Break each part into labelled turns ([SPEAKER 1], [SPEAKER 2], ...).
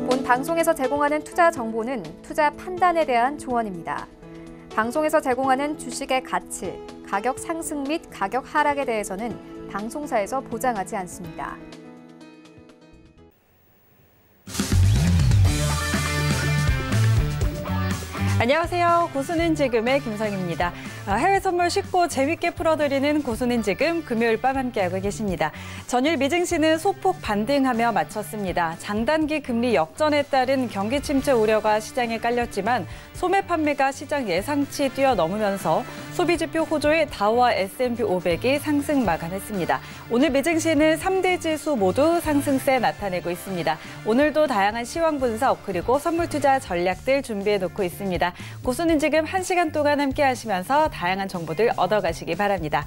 [SPEAKER 1] 본 방송에서 제공하는 투자 정보는 투자 판단에 대한 조언입니다. 방송에서 제공하는 주식의 가치, 가격 상승 및 가격 하락에 대해서는 방송사에서 보장하지 않습니다.
[SPEAKER 2] 안녕하세요. 고수는 지금의 김성입니다. 해외 선물 쉽고 재밌게 풀어드리는 고수는 지금 금요일 밤 함께하고 계십니다. 전일 미증시는 소폭 반등하며 마쳤습니다. 장단기 금리 역전에 따른 경기 침체 우려가 시장에 깔렸지만 소매 판매가 시장 예상치 뛰어넘으면서 소비지표 호조의 다우와 S&P 500이 상승 마감했습니다. 오늘 미증시는 3대 지수 모두 상승세 나타내고 있습니다. 오늘도 다양한 시황 분석 그리고 선물 투자 전략들 준비해 놓고 있습니다. 고수는 지금 1시간 동안 함께 하시면서 다양한 정보들 얻어가시기 바랍니다.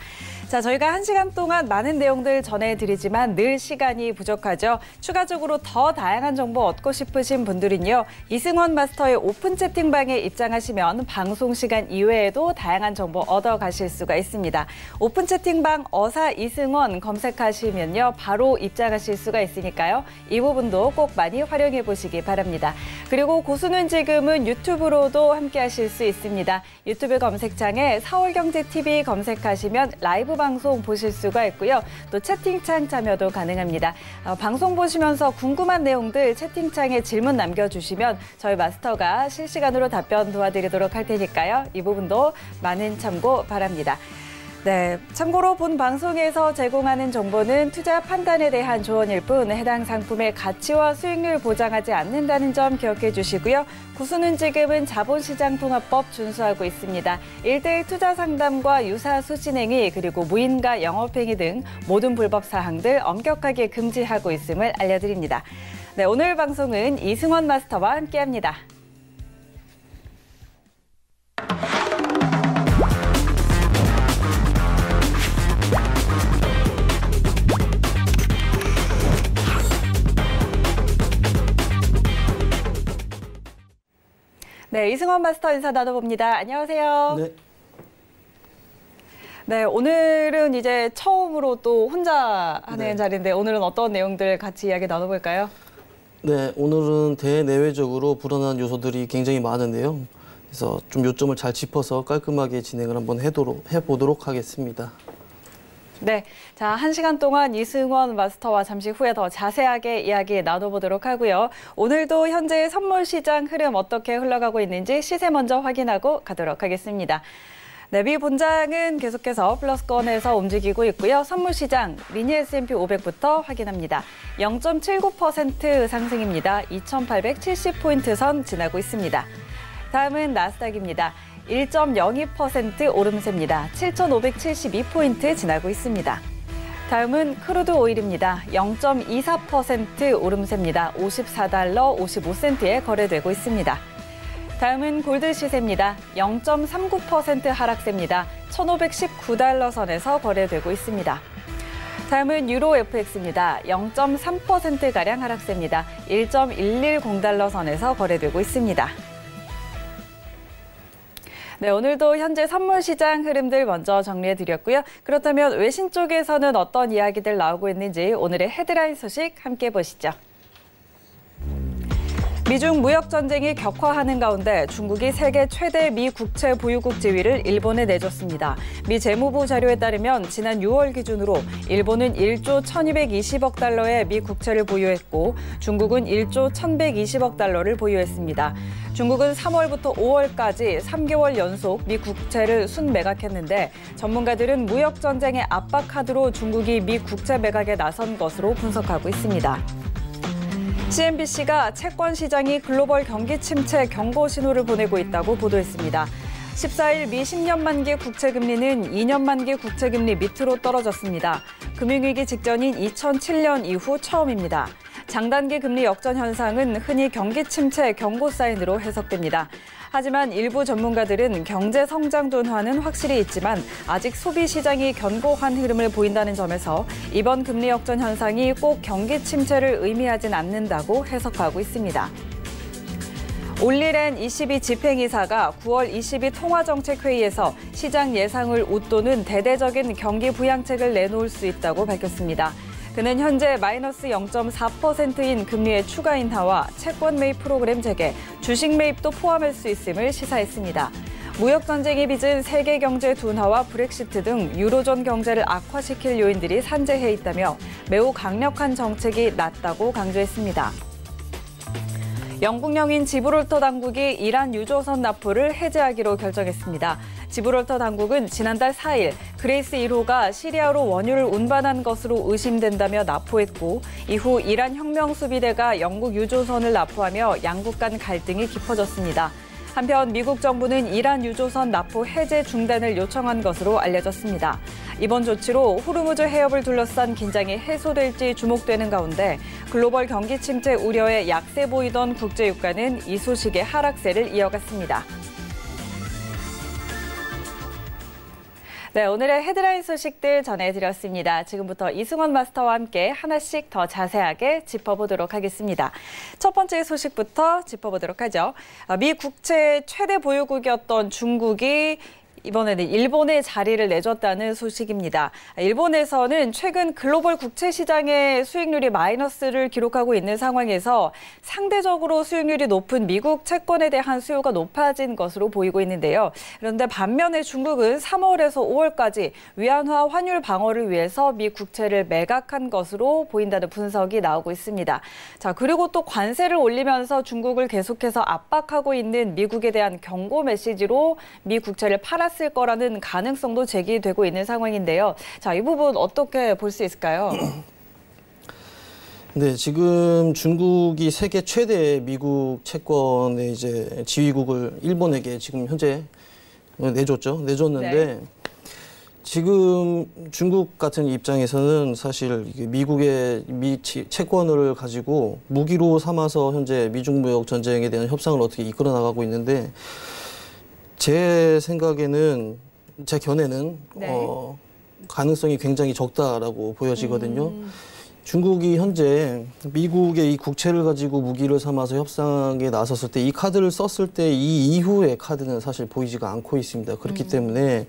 [SPEAKER 2] 자, 저희가 1시간 동안 많은 내용들 전해드리지만 늘 시간이 부족하죠. 추가적으로 더 다양한 정보 얻고 싶으신 분들은요. 이승원 마스터의 오픈 채팅방에 입장하시면 방송 시간 이외에도 다양한 정보 얻어가실 수가 있습니다. 오픈 채팅방 어사 이승원 검색하시면요. 바로 입장하실 수가 있으니까요. 이 부분도 꼭 많이 활용해 보시기 바랍니다. 그리고 고수는 지금은 유튜브로도 함께 하실 수 있습니다. 유튜브 검색창에 서울경제TV 검색하시면 라이브 방송 보실 수가 있고요. 또 채팅창 참여도 가능합니다. 방송 보시면서 궁금한 내용들 채팅창에 질문 남겨주시면 저희 마스터가 실시간으로 답변 도와드리도록 할 테니까요. 이 부분도 많은 참고 바랍니다. 네, 참고로 본 방송에서 제공하는 정보는 투자 판단에 대한 조언일 뿐 해당 상품의 가치와 수익률 보장하지 않는다는 점 기억해 주시고요. 고수는 지금은 자본시장통합법 준수하고 있습니다. 1:1 투자 상담과 유사수 진행위 그리고 무인가 영업행위 등 모든 불법 사항들 엄격하게 금지하고 있음을 알려드립니다. 네, 오늘 방송은 이승원 마스터와 함께합니다. 네, 이승원 마스터 인사 나눠봅니다. 안녕하세요.
[SPEAKER 3] 네.
[SPEAKER 2] 네, 오늘은 이제 처음으로 또 혼자 하는
[SPEAKER 3] 네.
[SPEAKER 2] 자리인데 오늘은 어떤 내용들 같이 이야기 나눠볼까요?
[SPEAKER 3] 네, 오늘은 대내외적으로 불안한 요소들이 굉장히 많은데요. 그래서 좀 요점을 잘 짚어서 깔끔하게 진행을 한번 해보도록 하겠습니다.
[SPEAKER 2] 네, 자, 1시간 동안 이승원 마스터와 잠시 후에 더 자세하게 이야기 나눠보도록 하고요. 오늘도 현재 선물 시장 흐름 어떻게 흘러가고 있는지 시세 먼저 확인하고 가도록 하겠습니다. 네, 미 본장은 계속해서 플러스권에서 움직이고 있고요. 선물 시장 미니 S&P 500부터 확인합니다. 0.79% 상승입니다. 2,870포인트 선 지나고 있습니다. 다음은 나스닥입니다. 1.02% 오름세입니다. 7,572포인트 지나고 있습니다. 다음은 크루드 오일입니다. 0.24% 오름세입니다. 54달러 55센트에 거래되고 있습니다. 다음은 골드 시세입니다. 0.39% 하락세입니다. 1,519달러 선에서 거래되고 있습니다. 다음은 유로 FX입니다. 0.3%가량 하락세입니다. 1.110달러 선에서 거래되고 있습니다. 네, 오늘도 현재 선물 시장 흐름들 먼저 정리해드렸고요. 그렇다면 외신 쪽에서는 어떤 이야기들 나오고 있는지 오늘의 헤드라인 소식 함께 보시죠. 미중 무역 전쟁이 격화하는 가운데 중국이 세계 최대 미 국채 보유국 지위를 일본에 내줬습니다. 미 재무부 자료에 따르면 지난 6월 기준으로 일본은 1조 1,220억 달러의 미 국채를 보유했고 중국은 1조 1,120억 달러를 보유했습니다. 중국은 3월부터 5월까지 3개월 연속 미 국채를 순매각했는데 전문가들은 무역 전쟁의 압박 카드로 중국이 미 국채 매각에 나선 것으로 분석하고 있습니다. CNBC가 채권 시장이 글로벌 경기 침체 경고 신호를 보내고 있다고 보도했습니다. 14일 미 10년 만기 국채 금리는 2년 만기 국채 금리 밑으로 떨어졌습니다. 금융위기 직전인 2007년 이후 처음입니다. 장단기 금리 역전 현상은 흔히 경기 침체 경고 사인으로 해석됩니다. 하지만 일부 전문가들은 경제 성장 둔화는 확실히 있지만 아직 소비 시장이 견고한 흐름을 보인다는 점에서 이번 금리 역전 현상이 꼭 경기 침체를 의미하진 않는다고 해석하고 있습니다. 올리렌 22 집행이사가 9월 22 통화정책회의에서 시장 예상을 웃도는 대대적인 경기 부양책을 내놓을 수 있다고 밝혔습니다. 그는 현재 마이너스 0.4%인 금리의 추가 인하와 채권 매입 프로그램 재개, 주식 매입도 포함할 수 있음을 시사했습니다. 무역 전쟁이 빚은 세계 경제 둔화와 브렉시트 등 유로존 경제를 악화시킬 요인들이 산재해 있다며 매우 강력한 정책이 낮다고 강조했습니다. 영국령인 지브롤터 당국이 이란 유조선 납포를 해제하기로 결정했습니다. 지브롤터 당국은 지난달 4일 그레이스 1호가 시리아로 원유를 운반한 것으로 의심된다며 납포했고 이후 이란 혁명수비대가 영국 유조선을 납포하며 양국 간 갈등이 깊어졌습니다. 한편 미국 정부는 이란 유조선 납포 해제 중단을 요청한 것으로 알려졌습니다. 이번 조치로 호르무즈 해협을 둘러싼 긴장이 해소될지 주목되는 가운데 글로벌 경기 침체 우려에 약세 보이던 국제 유가는 이 소식에 하락세를 이어갔습니다. 네, 오늘의 헤드라인 소식들 전해드렸습니다. 지금부터 이승원 마스터와 함께 하나씩 더 자세하게 짚어보도록 하겠습니다. 첫 번째 소식부터 짚어보도록 하죠. 미 국채 최대 보유국이었던 중국이 이번에는 일본에 자리를 내줬다는 소식입니다. 일본에서는 최근 글로벌 국채 시장의 수익률이 마이너스를 기록하고 있는 상황에서 상대적으로 수익률이 높은 미국 채권에 대한 수요가 높아진 것으로 보이고 있는데요. 그런데 반면에 중국은 3월에서 5월까지 위안화 환율 방어를 위해서 미 국채를 매각한 것으로 보인다는 분석이 나오고 있습니다. 자, 그리고 또 관세를 올리면서 중국을 계속해서 압박하고 있는 미국에 대한 경고 메시지로 미 국채를 팔았을 거라는 가능성도 제기되고 있는 상황인데요. 자, 이 부분 어떻게 볼 수 있을까요?
[SPEAKER 3] 네, 지금 중국이 세계 최대 미국 채권의 이제 지위국을 일본에게 지금 현재 내줬는데
[SPEAKER 2] 네.
[SPEAKER 3] 지금 중국 같은 입장에서는 사실 미국의 채권을 가지고 무기로 삼아서 현재 미중 무역 전쟁에 대한 협상을 어떻게 이끌어 나가고 있는데 제 생각에는, 제 견해는
[SPEAKER 2] 네.
[SPEAKER 3] 가능성이 굉장히 적다라고 보여지거든요. 중국이 현재 미국의 이 국채를 가지고 무기를 삼아서 협상에 나섰을 때 이 카드를 썼을 때 이 이후의 카드는 사실 보이지가 않고 있습니다. 그렇기 때문에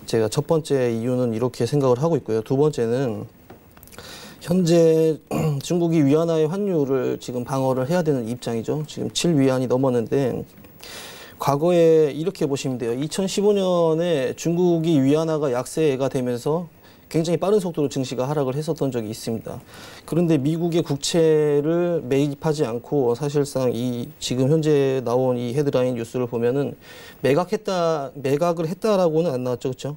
[SPEAKER 3] 제가 첫 번째 이유는 이렇게 생각을 하고 있고요. 두 번째는 현재 중국이 위안화의 환율을 지금 방어를 해야 되는 입장이죠. 지금 7위안이 넘었는데 과거에 이렇게 보시면 돼요. 2015년에 중국이 위안화가 약세가 되면서 굉장히 빠른 속도로 증시가 하락을 했었던 적이 있습니다. 그런데 미국의 국채를 매입하지 않고 사실상 이 지금 현재 나온 이 헤드라인 뉴스를 보면은 매각을 했다라고는 안 나왔죠, 그렇죠?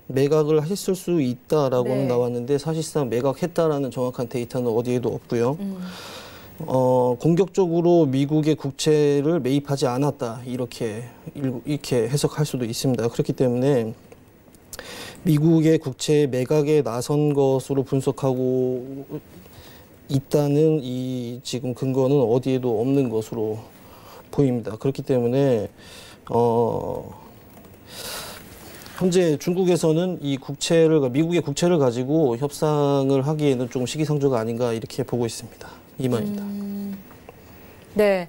[SPEAKER 3] 매각을 했을 수 있다라고는
[SPEAKER 2] 네.
[SPEAKER 3] 나왔는데 사실상 매각했다라는 정확한 데이터는 어디에도 없고요. 공격적으로 미국의 국채를 매입하지 않았다 이렇게 해석할 수도 있습니다. 그렇기 때문에 미국의 국채 매각에 나선 것으로 분석하고 있다는 이 지금 근거는 어디에도 없는 것으로 보입니다. 그렇기 때문에 현재 중국에서는 이 미국의 국채를 가지고 협상을 하기에는 좀 시기상조가 아닌가 이렇게 보고 있습니다. 이만입니다.
[SPEAKER 2] 네,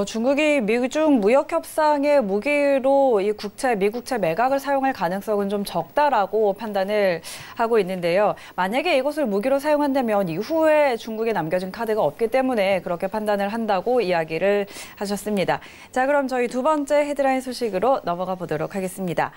[SPEAKER 2] 중국이 미중 무역 협상의 무기로 이 미국채 매각을 사용할 가능성은 좀 적다라고 판단을 하고 있는데요. 만약에 이것을 무기로 사용한다면 이후에 중국에 남겨진 카드가 없기 때문에 그렇게 판단을 한다고 이야기를 하셨습니다. 자, 그럼 저희 두 번째 헤드라인 소식으로 넘어가 보도록 하겠습니다.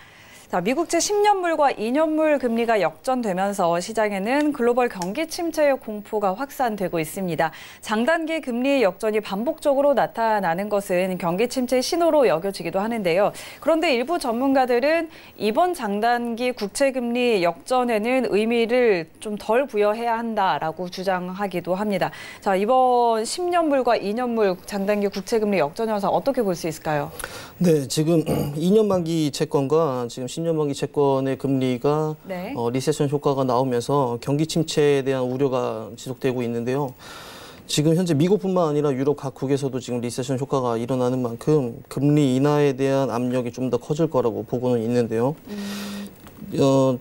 [SPEAKER 2] 자, 미국채 10년물과 2년물 금리가 역전되면서 시장에는 글로벌 경기 침체의 공포가 확산되고 있습니다. 장단기 금리 역전이 반복적으로 나타나는 것은 경기 침체의 신호로 여겨지기도 하는데요. 그런데 일부 전문가들은 이번 장단기 국채 금리 역전에는 의미를 좀 덜 부여해야 한다라고 주장하기도 합니다. 자, 이번 10년물과 2년물 장단기 국채 금리 역전 현상 어떻게 볼 수 있을까요?
[SPEAKER 3] 네, 지금 2년 만기 채권과 지금 10년 만기 채권의 금리가
[SPEAKER 2] 네.
[SPEAKER 3] 리세션 효과가 나오면서 경기 침체에 대한 우려가 지속되고 있는데요. 지금 현재 미국뿐만 아니라 유럽 각국에서도 지금 리세션 효과가 일어나는 만큼 금리 인하에 대한 압력이 좀 더 커질 거라고 보고는 있는데요.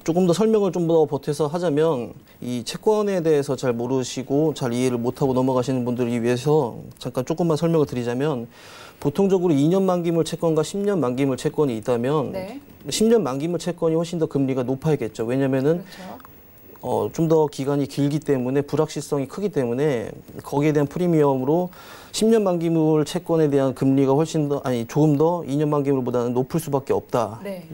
[SPEAKER 3] 조금 더 설명을 좀 더 보태서 하자면 이 채권에 대해서 잘 모르시고 잘 이해를 못하고 넘어가시는 분들을 위해서 잠깐 조금만 설명을 드리자면 보통적으로 2년 만기물 채권과 10년 만기물 채권이 있다면
[SPEAKER 2] 네.
[SPEAKER 3] 10년 만기물 채권이 훨씬 더 금리가 높아야겠죠. 왜냐면은
[SPEAKER 2] 그렇죠.
[SPEAKER 3] 좀 더 기간이 길기 때문에 불확실성이 크기 때문에 거기에 대한 프리미엄으로 10년 만기물 채권에 대한 금리가 훨씬 더 조금 더 2년 만기물보다는 높을 수밖에 없다.
[SPEAKER 2] 네.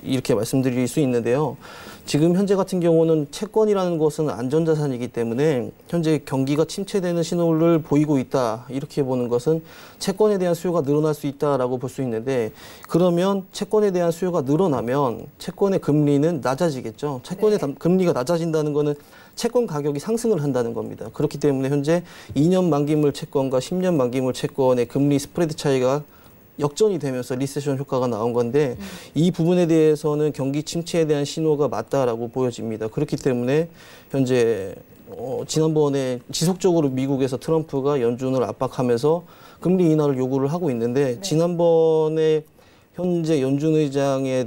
[SPEAKER 3] 이렇게 말씀드릴 수 있는데요. 지금 현재 같은 경우는 채권이라는 것은 안전자산이기 때문에 현재 경기가 침체되는 신호를 보이고 있다. 이렇게 보는 것은 채권에 대한 수요가 늘어날 수 있다라고 볼 수 있는데 그러면 채권에 대한 수요가 늘어나면 채권의 금리는 낮아지겠죠. 채권의 금리가 낮아진다는 것은 채권 가격이 상승을 한다는 겁니다. 그렇기 때문에 현재 2년 만기물 채권과 10년 만기물 채권의 금리 스프레드 차이가 역전이 되면서 리세션 효과가 나온 건데 이 부분에 대해서는 경기 침체에 대한 신호가 맞다라고 보여집니다. 그렇기 때문에 현재 지난번에 지속적으로 미국에서 트럼프가 연준을 압박하면서 금리 인하를 요구를 하고 있는데 지난번에 현재 연준 의장이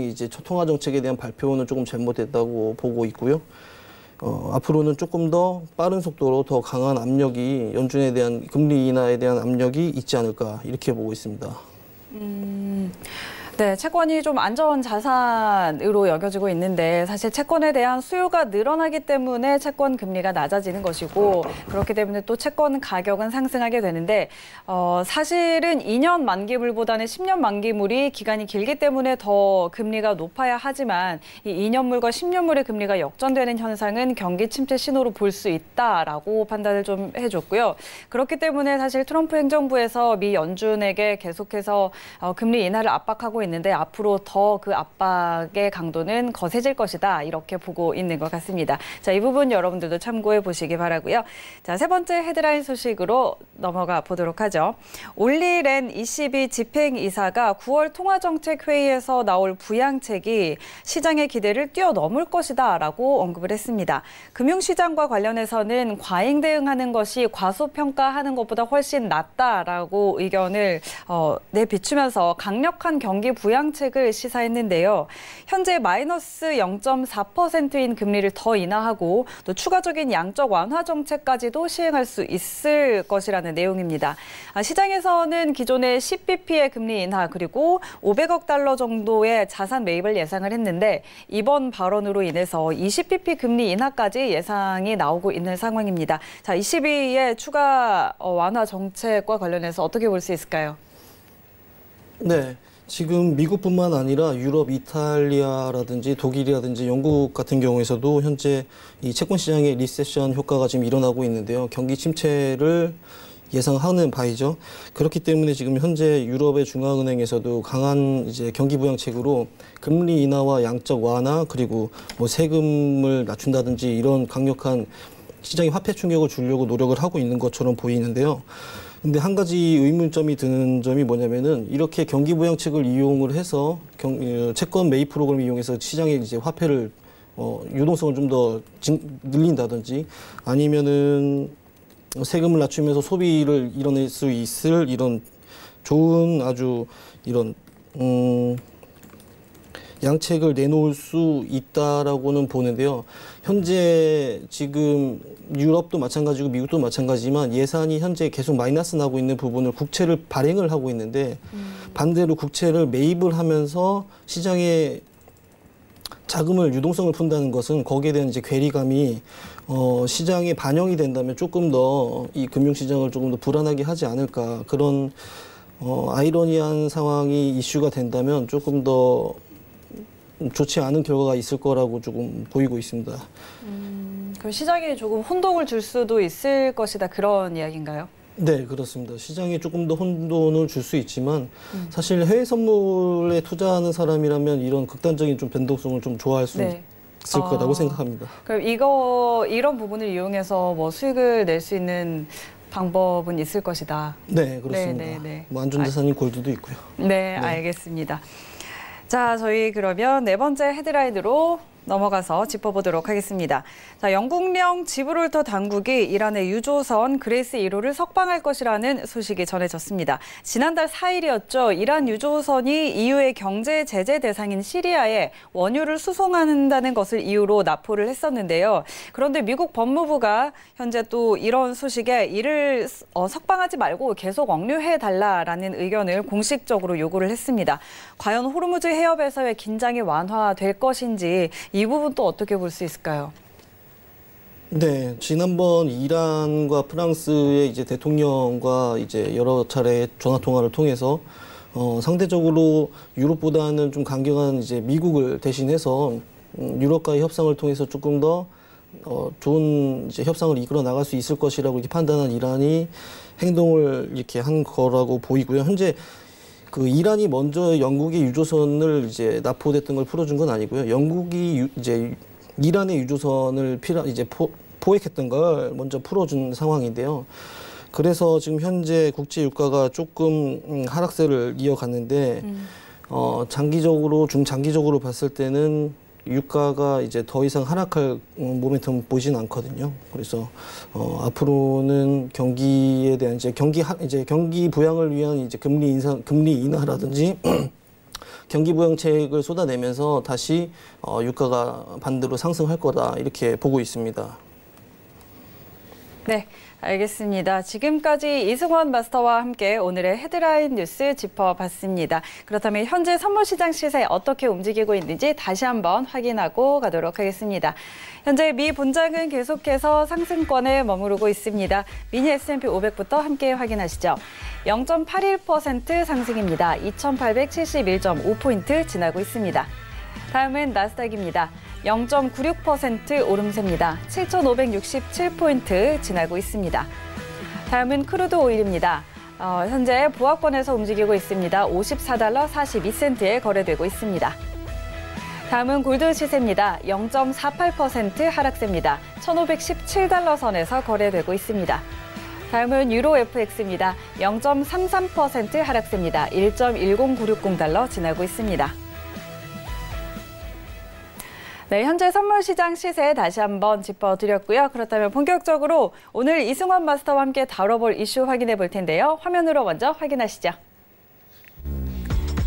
[SPEAKER 3] 이제 통화 정책에 대한 발표는 조금 잘못됐다고 보고 있고요. 앞으로는 조금 더 빠른 속도로 더 강한 압력이 연준에 대한 금리 인하에 대한 압력이 있지 않을까 이렇게 보고 있습니다.
[SPEAKER 2] 네, 채권이 좀 안전 자산으로 여겨지고 있는데 사실 채권에 대한 수요가 늘어나기 때문에 채권 금리가 낮아지는 것이고 그렇기 때문에 또 채권 가격은 상승하게 되는데 사실은 2년 만기물보다는 10년 만기물이 기간이 길기 때문에 더 금리가 높아야 하지만 이 2년물과 10년물의 금리가 역전되는 현상은 경기 침체 신호로 볼 수 있다라고 판단을 좀 해줬고요. 그렇기 때문에 사실 트럼프 행정부에서 미 연준에게 계속해서 금리 인하를 압박하고 있는데 앞으로 더 그 압박의 강도는 거세질 것이다 이렇게 보고 있는 것 같습니다. 자, 이 부분 여러분들도 참고해 보시기 바라고요. 자, 세 번째 헤드라인 소식으로 넘어가 보도록 하죠. 올리 렌 ECB 집행이사가 9월 통화정책회의에서 나올 부양책이 시장의 기대를 뛰어넘을 것이다라고 언급을 했습니다. 금융시장과 관련해서는 과잉 대응하는 것이 과소평가하는 것보다 훨씬 낫다라고 의견을 내비추면서 강력한 경기 부양책을 시사했는데요. 현재 마이너스 0.4%인 금리를 더 인하하고 또 추가적인 양적 완화 정책까지도 시행할 수 있을 것이라는 내용입니다. 시장에서는 기존의 10bp의 금리 인하 그리고 500억 달러 정도의 자산 매입을 예상을 했는데 이번 발언으로 인해서 20bp 금리 인하까지 예상이 나오고 있는 상황입니다. 자, ECB의 추가 완화 정책과 관련해서 어떻게 볼 수 있을까요?
[SPEAKER 3] 네. 지금 미국뿐만 아니라 유럽, 이탈리아라든지 독일이라든지 영국 같은 경우에서도 현재 이 채권 시장의 리세션 효과가 지금 일어나고 있는데요. 경기 침체를 예상하는 바이죠. 그렇기 때문에 지금 현재 유럽의 중앙은행에서도 강한 이제 경기 부양책으로 금리 인하와 양적 완화 그리고 뭐 세금을 낮춘다든지 이런 강력한 시장의 화폐 충격을 주려고 노력을 하고 있는 것처럼 보이는데요. 근데 한 가지 의문점이 드는 점이 뭐냐면은 이렇게 경기 부양책을 이용을 해서 채권 매입 프로그램을 이용해서 시장의 이제 화폐를 유동성을 좀 더 늘린다든지 아니면은 세금을 낮추면서 소비를 이뤄낼 수 있을 이런 좋은 아주 이런 양책을 내놓을 수 있다라고는 보는데요. 현재 지금 유럽도 마찬가지고 미국도 마찬가지지만 예산이 현재 계속 마이너스 나고 있는 부분을 국채를 발행을 하고 있는데 반대로 국채를 매입을 하면서 시장에 자금을 유동성을 푼다는 것은 거기에 대한 이제 괴리감이 시장에 반영이 된다면 조금 더 이 금융시장을 조금 더 불안하게 하지 않을까 그런 아이러니한 상황이 이슈가 된다면 조금 더 좋지 않은 결과가 있을 거라고 조금 보이고 있습니다.
[SPEAKER 2] 그럼 시장에 조금 혼동을 줄 수도 있을 것이다 그런 이야기인가요?
[SPEAKER 3] 네, 그렇습니다. 시장에 조금 더 혼돈을 줄 수 있지만 사실 해외 선물에 투자하는 사람이라면 이런 극단적인 좀 변동성을 좀 좋아할 수 있을 거라고 생각합니다.
[SPEAKER 2] 그럼 이런 부분을 이용해서 뭐 수익을 낼 수 있는 방법은 있을 것이다.
[SPEAKER 3] 네, 그렇습니다. 뭐 안전자산인 골드도 있고요.
[SPEAKER 2] 네, 알겠습니다. 자, 저희 그러면 네 번째 헤드라인으로 넘어가서 짚어보도록 하겠습니다. 자, 영국령 지브롤터 당국이 이란의 유조선 그레이스 1호를 석방할 것이라는 소식이 전해졌습니다. 지난달 4일이었죠. 이란 유조선이 EU의 경제 제재 대상인 시리아에 원유를 수송한다는 것을 이유로 납포를 했었는데요. 그런데 미국 법무부가 현재 또 이런 소식에 이를 석방하지 말고 계속 억류해달라라는 의견을 공식적으로 요구를 했습니다. 과연 호르무즈 해협에서의 긴장이 완화될 것인지 이 부분 또 어떻게 볼 수 있을까요?
[SPEAKER 3] 네, 지난번 이란과 프랑스의 이제 대통령과 이제 여러 차례 전화 통화를 통해서 상대적으로 유럽보다는 좀 강경한 이제 미국을 대신해서 유럽과의 협상을 통해서 조금 더 좋은 이제 협상을 이끌어 나갈 수 있을 것이라고 이렇게 판단한 이란이 행동을 이렇게 한 거라고 보이고요. 현재 그 이란이 먼저 영국의 유조선을 이제 납포됐던 걸 풀어준 건 아니고요. 영국이 이제 이란의 유조선을 포획했던 걸 먼저 풀어준 상황인데요. 그래서 지금 현재 국제 유가가 조금 하락세를 이어갔는데 장기적으로 중장기적으로 봤을 때는 유가가 이제 더 이상 하락할 모멘텀 보이진 않거든요. 그래서 앞으로는 경기에 대한 이제 경기 부양을 위한 이제 금리 인하라든지 경기 부양책을 쏟아내면서 다시 유가가 반대로 상승할 거다 이렇게 보고 있습니다.
[SPEAKER 2] 네, 알겠습니다. 지금까지 이승원 마스터와 함께 오늘의 헤드라인 뉴스 짚어봤습니다. 그렇다면 현재 선물시장 시세 어떻게 움직이고 있는지 다시 한번 확인하고 가도록 하겠습니다. 현재 미 본장은 계속해서 상승권에 머무르고 있습니다. 미니 S&P 500부터 함께 확인하시죠. 0.81% 상승입니다. 2,871.5포인트 지나고 있습니다. 다음은 나스닥입니다. 0.96% 오름세입니다. 7,567포인트 지나고 있습니다. 다음은 크루드 오일입니다. 현재 보합권에서 움직이고 있습니다. 54달러 42센트에 거래되고 있습니다. 다음은 골드 시세입니다. 0.48% 하락세입니다. 1,517달러 선에서 거래되고 있습니다. 다음은 유로 FX입니다. 0.33% 하락세입니다. 1.10960달러 지나고 있습니다. 네, 현재 선물시장 시세 다시 한번 짚어드렸고요. 그렇다면 본격적으로 오늘 이승원 마스터와 함께 다뤄볼 이슈 확인해 볼 텐데요. 화면으로 먼저 확인하시죠.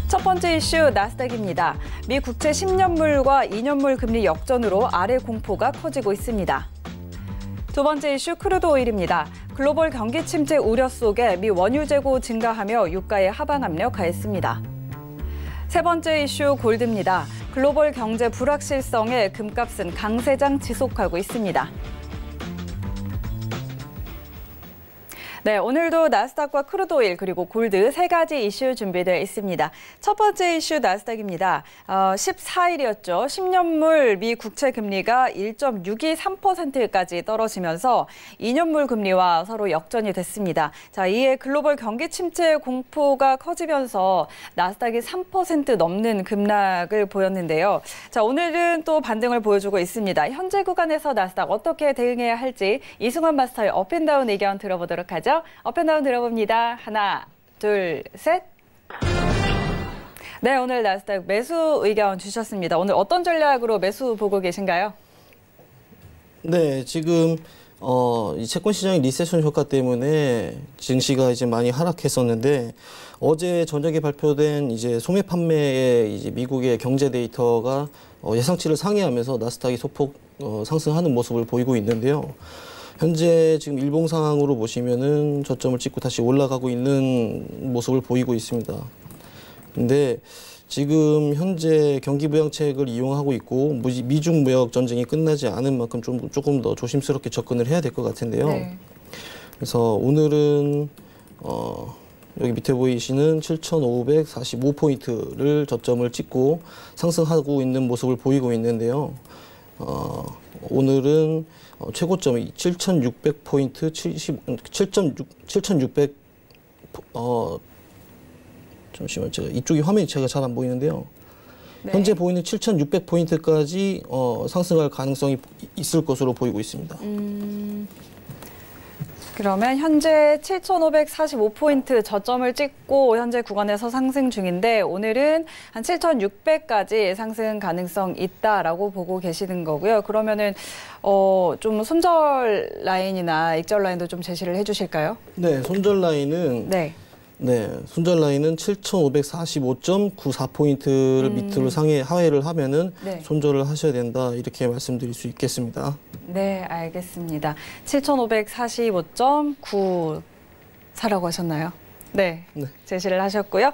[SPEAKER 2] 첫 번째 이슈 나스닥입니다. 미 국채 10년물과 2년물 금리 역전으로 아래 공포가 커지고 있습니다. 두 번째 이슈 크루드 오일입니다. 글로벌 경기 침체 우려 속에 미 원유 재고 증가하며 유가에 하방 압력 가했습니다. 세 번째 이슈 골드입니다. 글로벌 경제 불확실성에 금값은 강세장 지속하고 있습니다. 네, 오늘도 나스닥과 크루드오일 그리고 골드 세 가지 이슈 준비되어 있습니다. 첫 번째 이슈 나스닥입니다. 14일이었죠. 10년물 미 국채 금리가 1.623%까지 떨어지면서 2년물 금리와 서로 역전이 됐습니다. 자, 이에 글로벌 경기 침체 공포가 커지면서 나스닥이 3% 넘는 급락을 보였는데요. 자, 오늘은 또 반등을 보여주고 있습니다. 현재 구간에서 나스닥 어떻게 대응해야 할지 이승원 마스터의 업앤다운 의견 들어보도록 하죠. 업앤다운 들어봅니다. 하나, 둘, 셋. 네, 오늘 나스닥 매수 의견 주셨습니다. 오늘 어떤 전략으로 매수 보고 계신가요?
[SPEAKER 3] 네, 지금 이 채권 시장의 리세션 효과 때문에 증시가 이제 많이 하락했었는데 어제 저녁에 발표된 이제 소매 판매의 이제 미국의 경제 데이터가 예상치를 상회하면서 나스닥이 소폭 상승하는 모습을 보이고 있는데요. 현재 지금 일봉 상황으로 보시면은 저점을 찍고 다시 올라가고 있는 모습을 보이고 있습니다. 근데 지금 현재 경기 부양책을 이용하고 있고 미중 무역 전쟁이 끝나지 않은 만큼 조금 더 조심스럽게 접근을 해야 될 것 같은데요. 네. 그래서 오늘은 여기 밑에 보이시는 7,545포인트를 저점을 찍고 상승하고 있는 모습을 보이고 있는데요. 오늘은 최고점이 7,600포인트 7,600 잠시만 이쪽이 화면이 제가 잘 안 보이는데요. 네. 현재 보이는 7,600포인트까지 상승할 가능성이 있을 것으로 보이고 있습니다.
[SPEAKER 2] 그러면 현재 7,545포인트 저점을 찍고 현재 구간에서 상승 중인데 오늘은 한 7,600까지 상승 가능성 있다라고 보고 계시는 거고요. 그러면은 좀 손절 라인이나 익절 라인도 좀 제시를 해주실까요?
[SPEAKER 3] 네, 손절 라인은 손절 라인은 7,545.94포인트를 밑으로 하회를 하면은 손절을 하셔야 된다 이렇게 말씀드릴 수 있겠습니다. 네,
[SPEAKER 2] 알겠습니다. 7,545.94라고 하셨나요? 네, 제시를 하셨고요.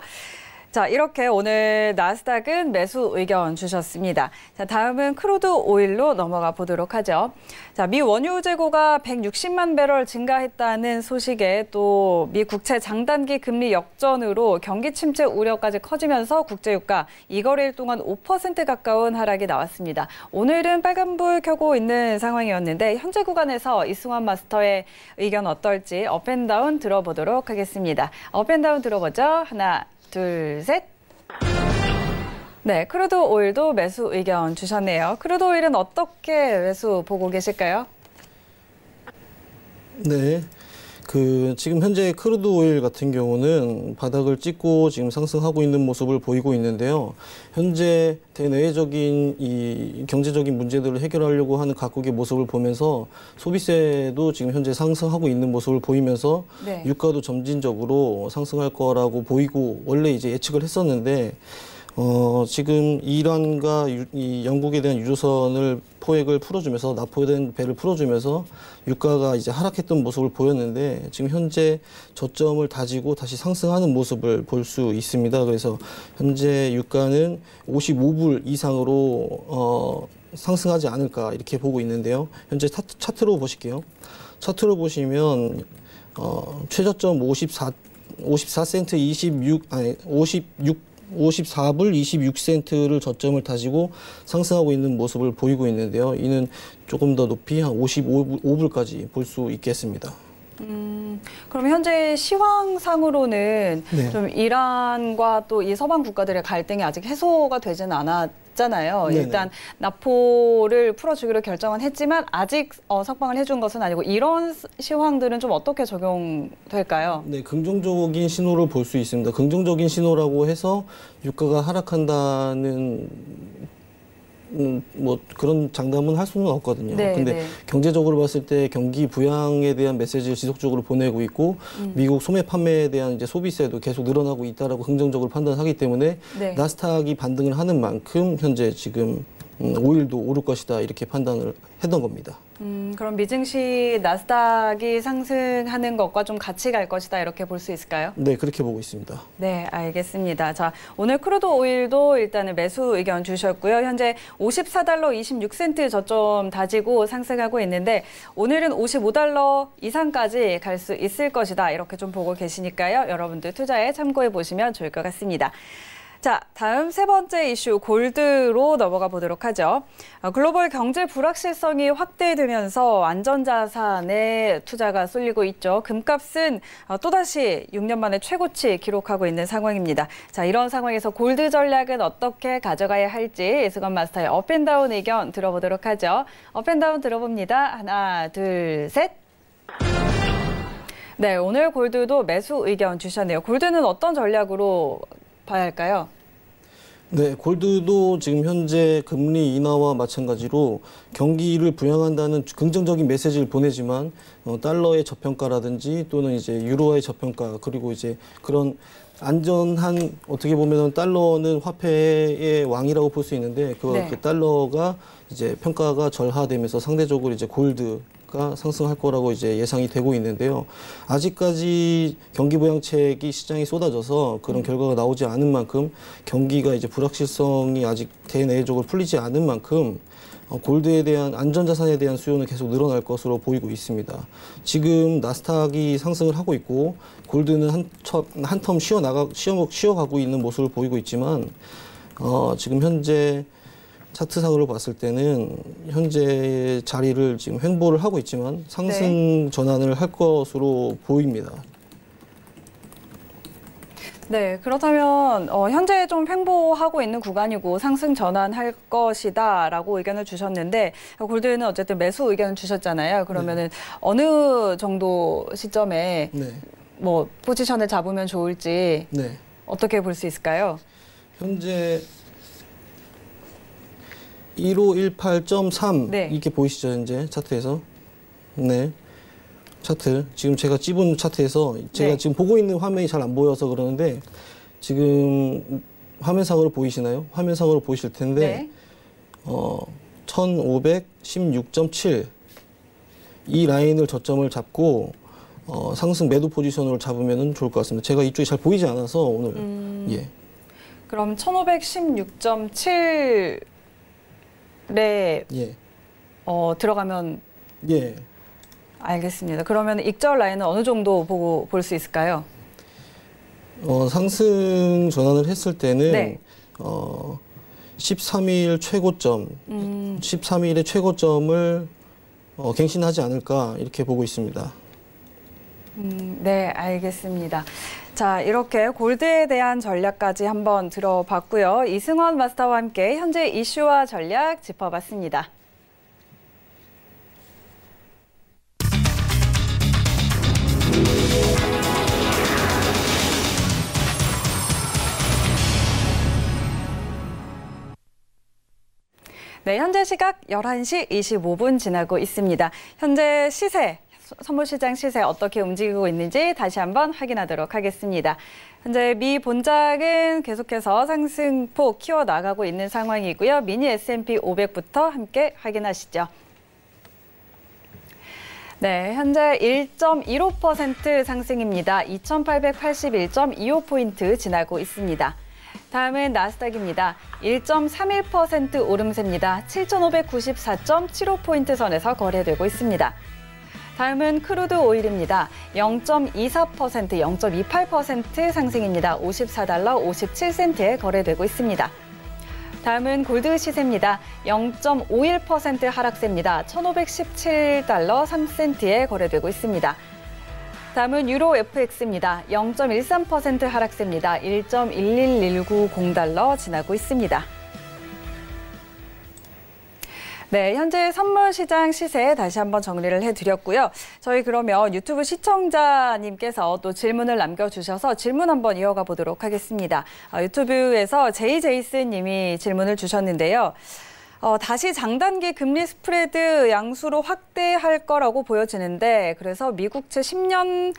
[SPEAKER 2] 자, 이렇게 오늘 나스닥은 매수 의견 주셨습니다. 자, 다음은 크루드 오일로 넘어가 보도록 하죠. 자, 미 원유 재고가 160만 배럴 증가했다는 소식에 또 미 국채 장단기 금리 역전으로 경기 침체 우려까지 커지면서 국제유가 이거래일 동안 5% 가까운 하락이 나왔습니다. 오늘은 빨간불 켜고 있는 상황이었는데 현재 구간에서 이승환 마스터의 의견 어떨지 업앤다운 들어보도록 하겠습니다. 업앤다운 들어보죠. 하나, 둘, 셋. 네, 크루드 오일도 매수 의견 주셨네요. 크루드 오일은 어떻게 매수 보고 계실까요?
[SPEAKER 3] 네. 지금 현재 크루드 오일 같은 경우는 바닥을 찍고 지금 상승하고 있는 모습을 보이고 있는데요. 현재 대내적인 이 경제적인 문제들을 해결하려고 하는 각국의 모습을 보면서 소비세도 지금 현재 상승하고 있는 모습을 보이면서
[SPEAKER 2] 네.
[SPEAKER 3] 유가도 점진적으로 상승할 거라고 보이고 원래 이제 예측을 했었는데 지금 이란과 이 영국에 대한 유조선을 포획을 풀어주면서 납포된 배를 풀어주면서 유가가 이제 하락했던 모습을 보였는데 지금 현재 저점을 다지고 다시 상승하는 모습을 볼 수 있습니다. 그래서 현재 유가는 55불 이상으로 상승하지 않을까 이렇게 보고 있는데요. 현재 차트로 보실게요. 차트로 보시면 최저점 54센트 54불 26센트를 저점을 다지고 상승하고 있는 모습을 보이고 있는데요. 이는 조금 더 높이 한 55불까지 볼 수 있겠습니다.
[SPEAKER 2] 그럼 현재 시황상으로는
[SPEAKER 3] 네.
[SPEAKER 2] 좀 이란과 또 이 서방 국가들의 갈등이 아직 해소가 되지는 않았잖아요.
[SPEAKER 3] 네네.
[SPEAKER 2] 일단 납포를 풀어주기로 결정은 했지만 아직 석방을 해준 것은 아니고 이런 시황들은 좀 어떻게 적용될까요?
[SPEAKER 3] 네, 긍정적인 신호를 볼 수 있습니다. 긍정적인 신호라고 해서 유가가 하락한다는 뭐 그런 장담은 할 수는 없거든요.
[SPEAKER 2] 네,
[SPEAKER 3] 근데
[SPEAKER 2] 네.
[SPEAKER 3] 경제적으로 봤을 때 경기 부양에 대한 메시지를 지속적으로 보내고 있고 미국 소매 판매에 대한 이제 소비세도 계속 늘어나고 있다라고 긍정적으로 판단하기 때문에
[SPEAKER 2] 네.
[SPEAKER 3] 나스닥이 반등을 하는 만큼 현재 지금 오일도 오를 것이다 이렇게 판단을 했던 겁니다.
[SPEAKER 2] 그럼 미증시 나스닥이 상승하는 것과 좀 같이 갈 것이다 이렇게 볼 수 있을까요?
[SPEAKER 3] 네, 그렇게 보고 있습니다.
[SPEAKER 2] 네, 알겠습니다. 자, 오늘 크루드 오일도 일단은 매수 의견 주셨고요. 현재 54달러 26센트 저점 다지고 상승하고 있는데 오늘은 55달러 이상까지 갈 수 있을 것이다 이렇게 좀 보고 계시니까요. 여러분들 투자에 참고해 보시면 좋을 것 같습니다. 자, 다음 세 번째 이슈 골드로 넘어가 보도록 하죠. 글로벌 경제 불확실성이 확대되면서 안전자산에 투자가 쏠리고 있죠. 금값은 또다시 6년 만에 최고치 기록하고 있는 상황입니다. 자, 이런 상황에서 골드 전략은 어떻게 가져가야 할지 이승환 마스터의 업앤다운 의견 들어보도록 하죠. 업앤다운 들어봅니다. 하나, 둘, 셋. 네, 오늘 골드도 매수 의견 주셨네요. 골드는 어떤 전략으로 봐야 할까요?
[SPEAKER 3] 네, 골드도 지금 현재 금리 인하와 마찬가지로 경기를 부양한다는 긍정적인 메시지를 보내지만 달러의 저평가라든지 또는 이제 유로화의 저평가 그리고 이제 그런 안전한 어떻게 보면은 달러는 화폐의 왕이라고 볼 수 있는데
[SPEAKER 2] 네.
[SPEAKER 3] 그 달러가 이제 평가가 절하되면서 상대적으로 이제 골드가 상승할 거라고 이제 예상이 되고 있는데요. 아직까지 경기 부양책이 시장에 쏟아져서 그런 결과가 나오지 않은 만큼 경기가 이제 불확실성이 아직 대내적으로 풀리지 않은 만큼 골드에 대한 안전자산에 대한 수요는 계속 늘어날 것으로 보이고 있습니다. 지금 나스닥이 상승을 하고 있고 골드는 한 텀 쉬어가고 있는 모습을 보이고 있지만 지금 현재 차트상으로 봤을 때는 현재 자리를 지금 횡보를 하고 있지만 상승 전환을 할 것으로 보입니다.
[SPEAKER 2] 네, 그렇다면 현재 좀 횡보하고 있는 구간이고 상승 전환할 것이다라고 의견을 주셨는데 골드는 어쨌든 매수 의견을 주셨잖아요. 그러면은 어느 정도 시점에
[SPEAKER 3] 네.
[SPEAKER 2] 뭐 포지션을 잡으면 좋을지
[SPEAKER 3] 네.
[SPEAKER 2] 어떻게 볼 수 있을까요?
[SPEAKER 3] 현재 1518.3
[SPEAKER 2] 네.
[SPEAKER 3] 이렇게 보이시죠, 현재 차트에서? 네. 차트. 지금 제가 찝은 차트에서 제가
[SPEAKER 2] 네.
[SPEAKER 3] 지금 보고 있는 화면이 잘 안 보여서 그러는데 지금 화면상으로 보이시나요? 화면상으로 보이실 텐데
[SPEAKER 2] 네.
[SPEAKER 3] 1516.7 이 라인을 저점을 잡고 상승 매도 포지션으로 잡으면 좋을 것 같습니다. 제가 이쪽이 잘 보이지 않아서 오늘 예.
[SPEAKER 2] 그럼 1516.7에
[SPEAKER 3] 예.
[SPEAKER 2] 들어가면
[SPEAKER 3] 예.
[SPEAKER 2] 알겠습니다. 그러면 익절 라인은 어느 정도 보고 볼 수 있을까요?
[SPEAKER 3] 상승 전환을 했을 때는
[SPEAKER 2] 네.
[SPEAKER 3] 13일 최고점, 13일의 최고점을 갱신하지 않을까 이렇게 보고 있습니다.
[SPEAKER 2] 네, 알겠습니다. 자, 이렇게 골드에 대한 전략까지 한번 들어봤고요. 이승원 마스터와 함께 현재 이슈와 전략 짚어봤습니다. 네, 현재 시각 11시 25분 지나고 있습니다. 현재 시세, 선물시장 시세 어떻게 움직이고 있는지 다시 한번 확인하도록 하겠습니다. 현재 미 본장은 계속해서 상승폭 키워나가고 있는 상황이고요. 미니 S&P 500부터 함께 확인하시죠. 네, 현재 1.15% 상승입니다. 2,881.25포인트 지나고 있습니다. 다음은 나스닥입니다. 1.31% 오름세입니다. 7,594.75포인트 선에서 거래되고 있습니다. 다음은 크루드 오일입니다. 0.24%, 0.28% 상승입니다. 54달러 57센트에 거래되고 있습니다. 다음은 골드 시세입니다. 0.51% 하락세입니다. 1,517달러 3센트에 거래되고 있습니다. 다음은 유로 FX입니다. 0.13% 하락세입니다. 1.11190달러 지나고 있습니다. 네, 현재 선물시장 시세 다시 한번 정리를 해드렸고요. 저희 그러면 유튜브 시청자님께서 또 질문을 남겨주셔서 질문 한번 이어가 보도록 하겠습니다. 유튜브에서 제이제이스님이 질문을 주셨는데요. 다시 장단기 금리 스프레드 양수로 확대할 거라고 보여지는데 그래서 미국채 10년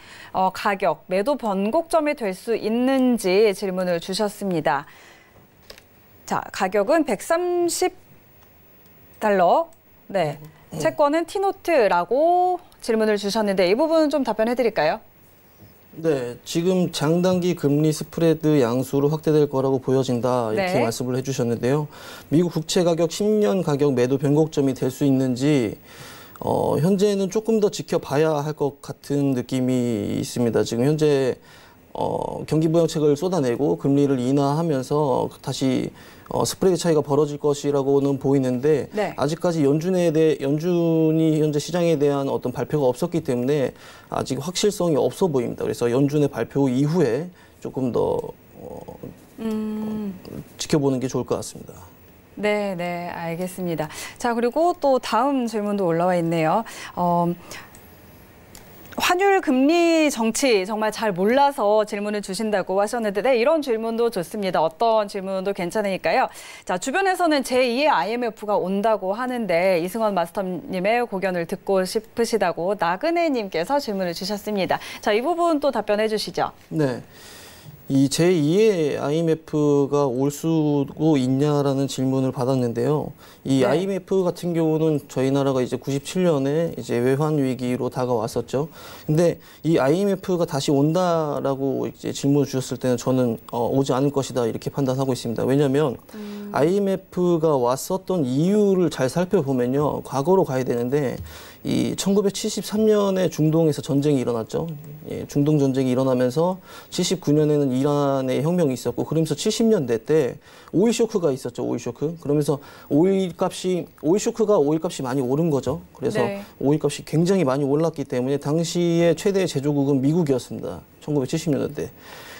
[SPEAKER 2] 가격 매도 번곡점이 될 수 있는지 질문을 주셨습니다. 자, 가격은 130달러. 네. 채권은 티노트라고 질문을 주셨는데 이 부분은 좀 답변해 드릴까요?
[SPEAKER 3] 네, 지금 장단기 금리 스프레드 양수로 확대될 거라고 보여진다 이렇게
[SPEAKER 2] 네.
[SPEAKER 3] 말씀을 해주셨는데요. 미국 국채 가격 10년 가격 매도 변곡점이 될 수 있는지 현재는 조금 더 지켜봐야 할 것 같은 느낌이 있습니다. 지금 현재 경기부양책을 쏟아내고 금리를 인하하면서 다시 스프레드 차이가 벌어질 것이라고는 보이는데
[SPEAKER 2] 네.
[SPEAKER 3] 아직까지 연준이 현재 시장에 대한 어떤 발표가 없었기 때문에 아직 확실성이 없어 보입니다. 그래서 연준의 발표 이후에 조금 더 지켜보는 게 좋을 것 같습니다.
[SPEAKER 2] 네, 네, 알겠습니다. 자, 그리고 또 다음 질문도 올라와 있네요. 환율 금리 정치 정말 잘 몰라서 질문을 주신다고 하셨는데 네, 이런 질문도 좋습니다. 어떤 질문도 괜찮으니까요. 자, 주변에서는 제2의 IMF가 온다고 하는데 이승원 마스터님의 고견을 듣고 싶으시다고 나그네님께서 질문을 주셨습니다. 자, 이 부분 또 답변해 주시죠.
[SPEAKER 3] 네. 이 제2의 IMF가 올 수도 있냐라는 질문을 받았는데요. 이
[SPEAKER 2] 네.
[SPEAKER 3] IMF 같은 경우는 저희 나라가 이제 97년에 이제 외환 위기로 다가왔었죠. 근데 이 IMF가 다시 온다라고 이제 질문을 주셨을 때는 저는 오지 않을 것이다 이렇게 판단하고 있습니다. 왜냐하면 IMF가 왔었던 이유를 잘 살펴보면요. 과거로 가야 되는데 이 1973년에 중동에서 전쟁이 일어났죠. 예, 중동 전쟁이 일어나면서 79년에는 이란의 혁명이 있었고 그러면서 70년대 때 오일 쇼크가 있었죠. 오일 쇼크. 그러면서 오일 쇼크가 오일 값이 많이 오른 거죠. 그래서
[SPEAKER 2] 네.
[SPEAKER 3] 오일 값이 굉장히 많이 올랐기 때문에 당시에 최대 제조국은 미국이었습니다. 1970년대.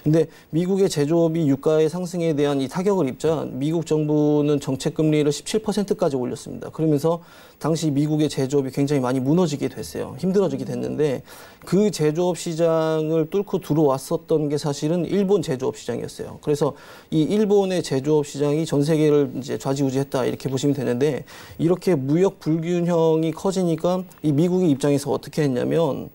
[SPEAKER 3] 근데 미국의 제조업이 유가의 상승에 대한 이 타격을 입자 미국 정부는 정책 금리를 17%까지 올렸습니다. 그러면서 당시 미국의 제조업이 굉장히 많이 무너지게 됐어요. 힘들어지게 됐는데 그 제조업 시장을 뚫고 들어왔었던 게 사실은 일본 제조업 시장이었어요. 그래서 이 일본의 제조업 시장이 전 세계를 이제 좌지우지했다 이렇게 보시면 되는데 이렇게 무역 불균형이 커지니까 이 미국의 입장에서 어떻게 했냐면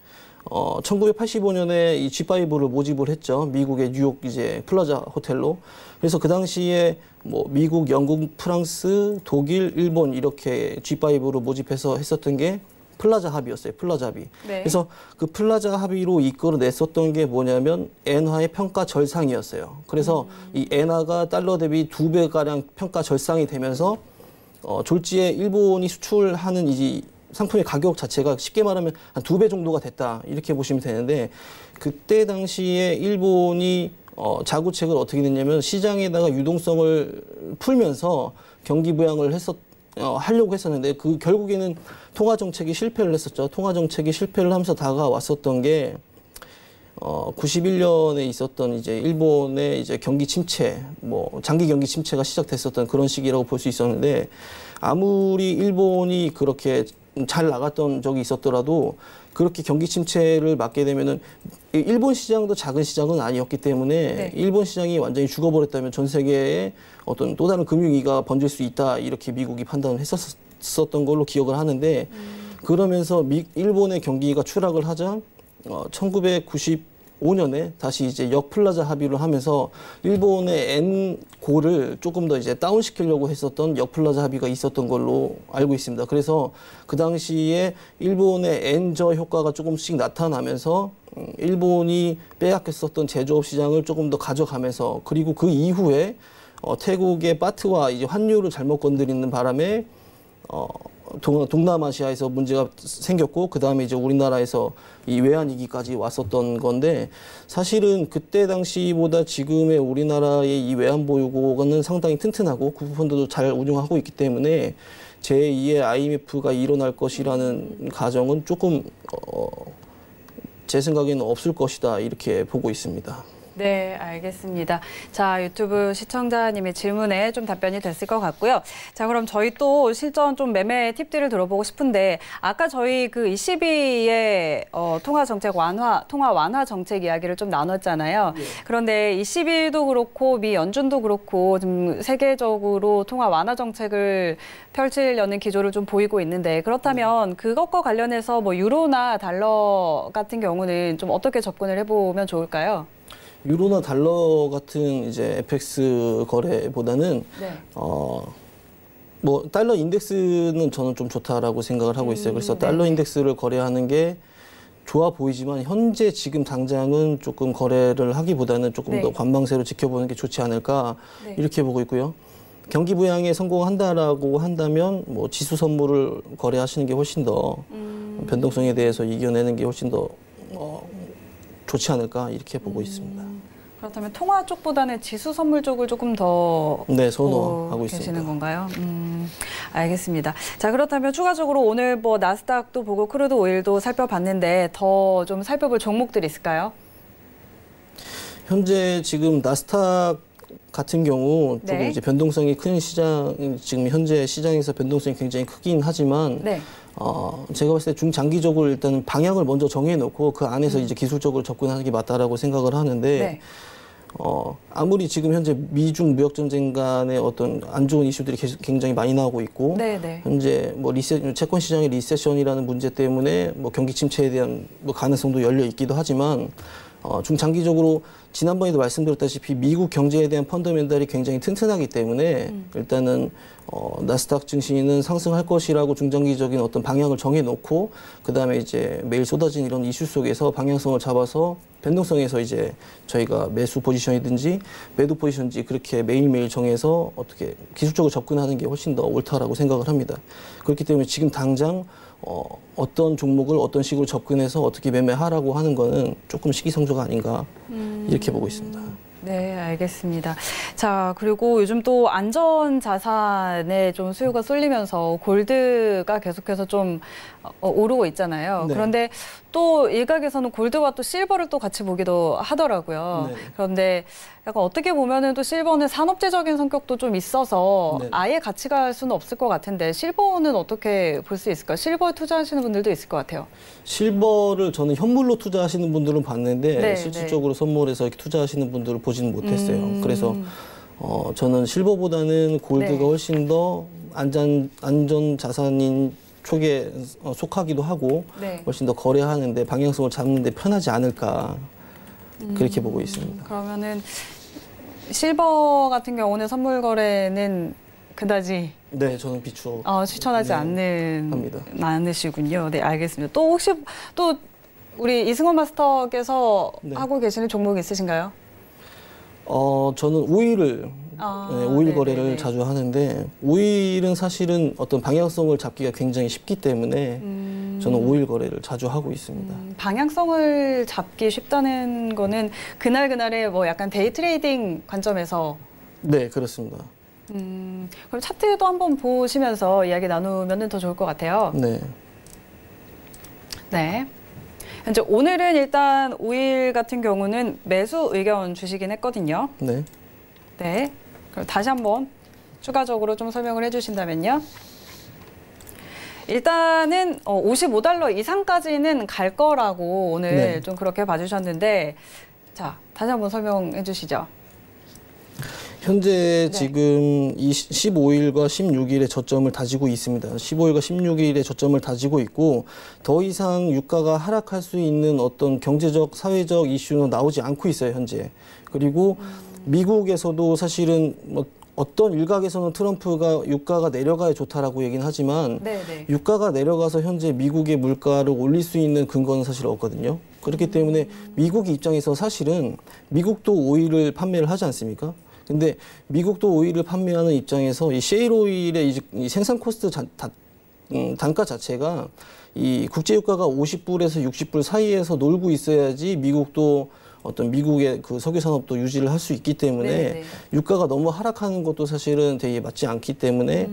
[SPEAKER 3] 1985년에 이 G5를 모집을 했죠. 미국의 뉴욕 이제 플라자 호텔로. 그래서 그 당시에 뭐 미국, 영국, 프랑스, 독일, 일본 이렇게 G5로 모집해서 했었던 게 플라자 합의였어요. 플라자 합의.
[SPEAKER 2] 네.
[SPEAKER 3] 그래서 그 플라자 합의로 이끌어냈었던 게 뭐냐면 엔화의 평가 절상이었어요. 그래서 이 엔화가 달러 대비 2배가량 평가 절상이 되면서 졸지에 일본이 수출하는 이 상품의 가격 자체가 쉽게 말하면 한 2배 정도가 됐다. 이렇게 보시면 되는데 그때 당시에 일본이 자구책을 어떻게 됐냐면 시장에다가 유동성을 풀면서 경기 부양을 하려고 했었는데 그 결국에는 통화 정책이 실패를 했었죠. 통화 정책이 실패를 하면서 다가왔었던 게 91년에 있었던 이제 일본의 이제 경기 침체, 뭐 장기 경기 침체가 시작됐었던 그런 시기라고 볼 수 있었는데 아무리 일본이 그렇게 잘 나갔던 적이 있었더라도 그렇게 경기 침체를 맞게 되면은 일본 시장도 작은 시장은 아니었기 때문에
[SPEAKER 2] 네.
[SPEAKER 3] 일본 시장이 완전히 죽어버렸다면 전 세계에 어떤 또 다른 금융위기가 번질 수 있다 이렇게 미국이 판단을 했었던 걸로 기억을 하는데 그러면서 일본의 경기가 추락을 하자 1995년에 다시 이제 역플라자 합의를 하면서 일본의 엔고를 조금 더 이제 다운시키려고 했었던 역플라자 합의가 있었던 걸로 알고 있습니다. 그래서 그 당시에 일본의 엔저 효과가 조금씩 나타나면서 일본이 빼앗겼었던 제조업 시장을 조금 더 가져가면서 그리고 그 이후에 태국의 바트와 이제 환율을 잘못 건드리는 바람에 동남아시아에서 문제가 생겼고 그 다음에 이제 우리나라에서 이 외환위기까지 왔었던 건데 사실은 그때 당시보다 지금의 우리나라의 이 외환보유고는 상당히 튼튼하고 국부펀드도 잘 운용하고 있기 때문에 제2의 IMF가 일어날 것이라는 가정은 조금 제 생각에는 없을 것이다 이렇게 보고 있습니다.
[SPEAKER 2] 네, 알겠습니다. 자, 유튜브 시청자님의 질문에 좀 답변이 됐을 것 같고요. 자, 그럼 저희 또 실전 좀 매매 팁들을 들어보고 싶은데 아까 저희 그 ECB의 통화 완화 정책 이야기를 좀 나눴잖아요.
[SPEAKER 3] 네.
[SPEAKER 2] 그런데 ECB도 그렇고 미 연준도 그렇고 좀 세계적으로 통화 완화 정책을 펼치려는 기조를 좀 보이고 있는데 그렇다면 그것과 관련해서 뭐 유로나 달러 같은 경우는 좀 어떻게 접근을 해보면 좋을까요?
[SPEAKER 3] 유로나 달러 같은 이제 FX 거래보다는
[SPEAKER 2] 네.
[SPEAKER 3] 뭐 달러 인덱스는 저는 좀 좋다라고 생각을 하고 있어요. 그래서
[SPEAKER 2] 네.
[SPEAKER 3] 달러 인덱스를 거래하는 게 좋아 보이지만 현재 지금 당장은 조금 거래를 하기보다는 조금
[SPEAKER 2] 네.
[SPEAKER 3] 더 관망세로 지켜보는 게 좋지 않을까
[SPEAKER 2] 네.
[SPEAKER 3] 이렇게 보고 있고요. 경기 부양에 성공한다라고 한다면 뭐 지수 선물을 거래하시는 게 훨씬 더 변동성에 대해서 이겨내는 게 훨씬 더 좋지 않을까 이렇게 보고 있습니다.
[SPEAKER 2] 그렇다면 통화 쪽보다는 지수 선물 쪽을 조금 더
[SPEAKER 3] 네, 선호하고
[SPEAKER 2] 보고
[SPEAKER 3] 있습니다.
[SPEAKER 2] 계시는 건가요? 알겠습니다. 자, 그렇다면 추가적으로 오늘 뭐 나스닥도 보고 크루드 오일도 살펴봤는데 더 좀 살펴볼 종목들이 있을까요?
[SPEAKER 3] 현재 지금 나스닥 같은 경우 조금
[SPEAKER 2] 네.
[SPEAKER 3] 이제 변동성이 큰 시장, 지금 현재 시장에서 변동성이 굉장히 크긴 하지만
[SPEAKER 2] 네.
[SPEAKER 3] 제가 봤을 때 중장기적으로 일단 방향을 먼저 정해놓고 그 안에서 이제 기술적으로 접근하는 게 맞다라고 생각을 하는데
[SPEAKER 2] 네.
[SPEAKER 3] 아무리 지금 현재 미중 무역 전쟁 간의 어떤 안 좋은 이슈들이 굉장히 많이 나오고 있고
[SPEAKER 2] 네, 네.
[SPEAKER 3] 현재 뭐 채권 시장의 리세션이라는 문제 때문에 뭐 경기 침체에 대한 뭐 가능성도 열려 있기도 하지만 중장기적으로 지난번에도 말씀드렸다시피 미국 경제에 대한 펀더멘탈이 굉장히 튼튼하기 때문에 일단은 나스닥 증시는 상승할 것이라고 중장기적인 어떤 방향을 정해놓고 그 다음에 이제 매일 쏟아진 이런 이슈 속에서 방향성을 잡아서 변동성에서 이제 저희가 매수 포지션이든지 매도 포지션인지 그렇게 매일매일 정해서 어떻게 기술적으로 접근하는 게 훨씬 더 옳다라고 생각을 합니다. 그렇기 때문에 지금 당장 어떤 종목을 어떤 식으로 접근해서 어떻게 매매하라고 하는 거는 조금 시기상조가 아닌가 이렇게 보고 있습니다.
[SPEAKER 2] 네, 알겠습니다. 자, 그리고 요즘 또 안전 자산에 좀 수요가 쏠리면서 골드가 계속해서 좀 오르고 있잖아요.
[SPEAKER 3] 네.
[SPEAKER 2] 그런데 또 일각에서는 골드와 또 실버를 또 같이 보기도 하더라고요.
[SPEAKER 3] 네.
[SPEAKER 2] 그런데 약간 어떻게 보면은 또 실버는 산업재적인 성격도 좀 있어서
[SPEAKER 3] 네.
[SPEAKER 2] 아예 같이 갈 수는 없을 것 같은데 실버는 어떻게 볼 수 있을까요? 실버에 투자하시는 분들도 있을 것 같아요.
[SPEAKER 3] 실버를 저는 현물로 투자하시는 분들은 봤는데
[SPEAKER 2] 네,
[SPEAKER 3] 실질적으로 선물해서 이렇게 투자하시는 분들을 보지는 못했어요. 그래서 저는 실버보다는 골드가
[SPEAKER 2] 네.
[SPEAKER 3] 훨씬 더 안전 자산인 쪽에 속하기도 하고
[SPEAKER 2] 네.
[SPEAKER 3] 훨씬 더 거래하는데 방향성을 잡는데 편하지 않을까 그렇게 보고 있습니다.
[SPEAKER 2] 그러면은 실버 같은 경우는 선물 거래는 그다지
[SPEAKER 3] 네, 저는 비추.
[SPEAKER 2] 추천하지
[SPEAKER 3] 합니다.
[SPEAKER 2] 않으시군요. 네, 알겠습니다. 또 혹시 또 우리 이승원 마스터께서
[SPEAKER 3] 네.
[SPEAKER 2] 하고 계시는 종목 있으신가요?
[SPEAKER 3] 저는 오일을 오일
[SPEAKER 2] 네네네.
[SPEAKER 3] 거래를 자주 하는데 오일은 사실은 어떤 방향성을 잡기가 굉장히 쉽기 때문에 저는 오일 거래를 자주 하고 있습니다.
[SPEAKER 2] 방향성을 잡기 쉽다는 거는 그날그날의 뭐 약간 데이 트레이딩 관점에서
[SPEAKER 3] 네, 그렇습니다.
[SPEAKER 2] 그럼 차트도 한번 보시면서 이야기 나누면 더 좋을 것 같아요.
[SPEAKER 3] 네.
[SPEAKER 2] 네. 현재 오늘은 일단 오일 같은 경우는 매수 의견 주시긴 했거든요.
[SPEAKER 3] 네.
[SPEAKER 2] 네. 그럼 다시 한번 추가적으로 좀 설명을 해주신다면요. 일단은 55달러 이상까지는 갈 거라고 오늘
[SPEAKER 3] 네.
[SPEAKER 2] 좀 그렇게 봐주셨는데, 자, 다시 한번 설명해 주시죠.
[SPEAKER 3] 현재
[SPEAKER 2] 네.
[SPEAKER 3] 지금 이 15일과 16일에 저점을 다지고 있습니다. 15일과 16일에 저점을 다지고 있고 더 이상 유가가 하락할 수 있는 어떤 경제적, 사회적 이슈는 나오지 않고 있어요, 현재. 그리고 미국에서도 사실은 뭐 어떤 일각에서는 트럼프가 유가가 내려가야 좋다라고 얘기는 하지만
[SPEAKER 2] 네네.
[SPEAKER 3] 유가가 내려가서 현재 미국의 물가를 올릴 수 있는 근거는 사실 없거든요. 그렇기 때문에 미국 입장에서 사실은 미국도 오일을 판매를 하지 않습니까? 근데 미국도 오일을 판매하는 입장에서 이 셰일 오일의 이 생산 코스트 단가 자체가 이 국제 유가가 50불에서 60불 사이에서 놀고 있어야지 미국도 어떤 미국의 그 석유 산업도 유지를 할 수 있기 때문에
[SPEAKER 2] 네네.
[SPEAKER 3] 유가가 너무 하락하는 것도 사실은 되게 맞지 않기 때문에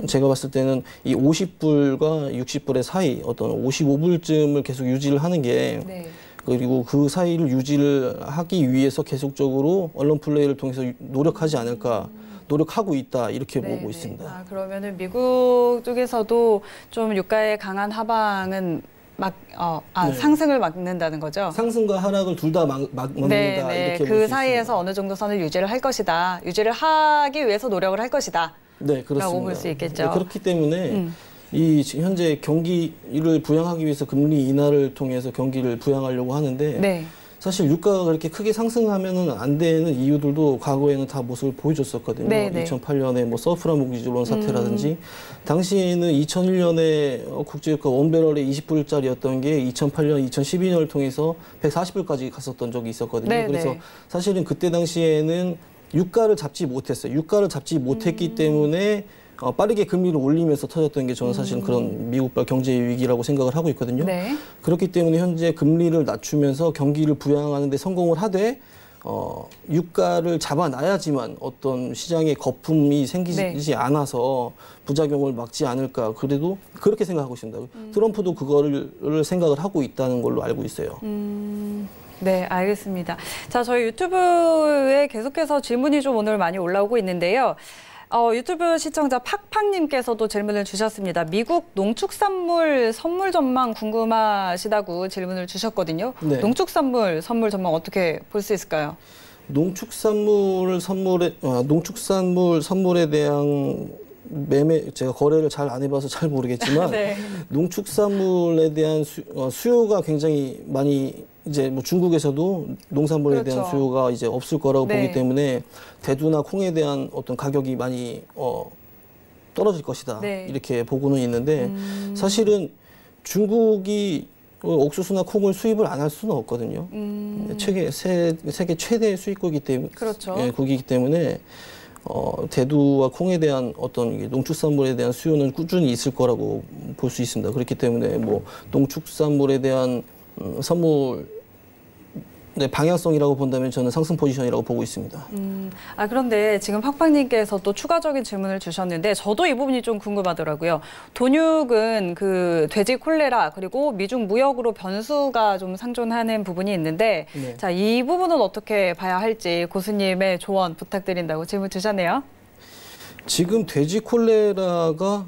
[SPEAKER 3] 제가 봤을 때는 이 50불과 60불의 사이 어떤 55불쯤을 계속 유지를 하는 게
[SPEAKER 2] 네.
[SPEAKER 3] 그리고 그 사이를 유지를 하기 위해서 계속적으로 언론 플레이를 통해서 노력하지 않을까, 노력하고 있다 이렇게
[SPEAKER 2] 네네.
[SPEAKER 3] 보고 있습니다.
[SPEAKER 2] 그러면은 미국 쪽에서도 좀 유가의 강한 하방은
[SPEAKER 3] 네.
[SPEAKER 2] 상승을 막는다는 거죠?
[SPEAKER 3] 상승과 하락을 둘 다 막는다
[SPEAKER 2] 네,
[SPEAKER 3] 이렇게 볼
[SPEAKER 2] 그
[SPEAKER 3] 수
[SPEAKER 2] 사이에서
[SPEAKER 3] 있습니다.
[SPEAKER 2] 어느 정도 선을 유지를 할 것이다. 유지를 하기 위해서 노력을 할 것이다.
[SPEAKER 3] 네, 그렇습니다.
[SPEAKER 2] 라고 볼 수 있겠죠.
[SPEAKER 3] 네, 그렇기 때문에 이 현재 경기를 부양하기 위해서 금리 인하를 통해서 경기를 부양하려고 하는데
[SPEAKER 2] 네.
[SPEAKER 3] 사실 유가가 그렇게 크게 상승하면은 안 되는 이유들도 과거에는 다 모습을 보여줬었거든요.
[SPEAKER 2] 네네.
[SPEAKER 3] 2008년에 뭐 서프라 무기질론 사태라든지 당시에는 2001년에 국제유가 원배럴에 20불짜리였던 게 2008년, 2012년을 통해서 140불까지 갔었던 적이 있었거든요.
[SPEAKER 2] 네네.
[SPEAKER 3] 그래서 사실은 그때 당시에는 유가를 잡지 못했어요. 유가를 잡지 못했기 때문에 빠르게 금리를 올리면서 터졌던 게 저는 사실은 그런 미국발 경제 위기라고 생각을 하고 있거든요.
[SPEAKER 2] 네.
[SPEAKER 3] 그렇기 때문에 현재 금리를 낮추면서 경기를 부양하는 데 성공을 하되 유가를 잡아놔야지만 어떤 시장에 거품이 생기지
[SPEAKER 2] 네.
[SPEAKER 3] 않아서 부작용을 막지 않을까. 그래도 그렇게 생각하고 있습니다. 트럼프도 그거를 생각을 하고 있다는 걸로 알고 있어요.
[SPEAKER 2] 네, 알겠습니다. 자, 저희 유튜브에 계속해서 질문이 좀 오늘 많이 올라오고 있는데요. 유튜브 시청자 팍팍님께서도 질문을 주셨습니다. 미국 농축산물 선물 전망 궁금하시다고 질문을 주셨거든요.
[SPEAKER 3] 네.
[SPEAKER 2] 농축산물 선물 전망 어떻게 볼 수 있을까요?
[SPEAKER 3] 농축산물 선물에 대한 매매 제가 거래를 잘 안 해봐서 잘 모르겠지만
[SPEAKER 2] 네.
[SPEAKER 3] 농축산물에 대한 수요가 굉장히 많이 이제 뭐 중국에서도 농산물에
[SPEAKER 2] 그렇죠.
[SPEAKER 3] 대한 수요가 이제 없을 거라고
[SPEAKER 2] 네.
[SPEAKER 3] 보기 때문에 대두나 콩에 대한 어떤 가격이 많이 떨어질 것이다
[SPEAKER 2] 네.
[SPEAKER 3] 이렇게 보고는 있는데 사실은 중국이 옥수수나 콩을 수입을 안 할 수는 없거든요. 세계 최대 수입국이기 때문에
[SPEAKER 2] 그렇죠.
[SPEAKER 3] 국이기 때문에 대두와 콩에 대한 어떤 농축산물에 대한 수요는 꾸준히 있을 거라고 볼 수 있습니다. 그렇기 때문에 뭐 농축산물에 대한 선물 방향성이라고 본다면 저는 상승 포지션이라고 보고 있습니다.
[SPEAKER 2] 그런데 지금 팍팍님께서 또 추가적인 질문을 주셨는데 저도 이 부분이 좀 궁금하더라고요. 돈육은 그 돼지 콜레라 그리고 미중 무역으로 변수가 좀 상존하는 부분이 있는데
[SPEAKER 3] 네.
[SPEAKER 2] 자, 이 부분은 어떻게 봐야 할지 고수님의 조언 부탁드린다고 질문 주셨네요.
[SPEAKER 3] 지금 돼지 콜레라가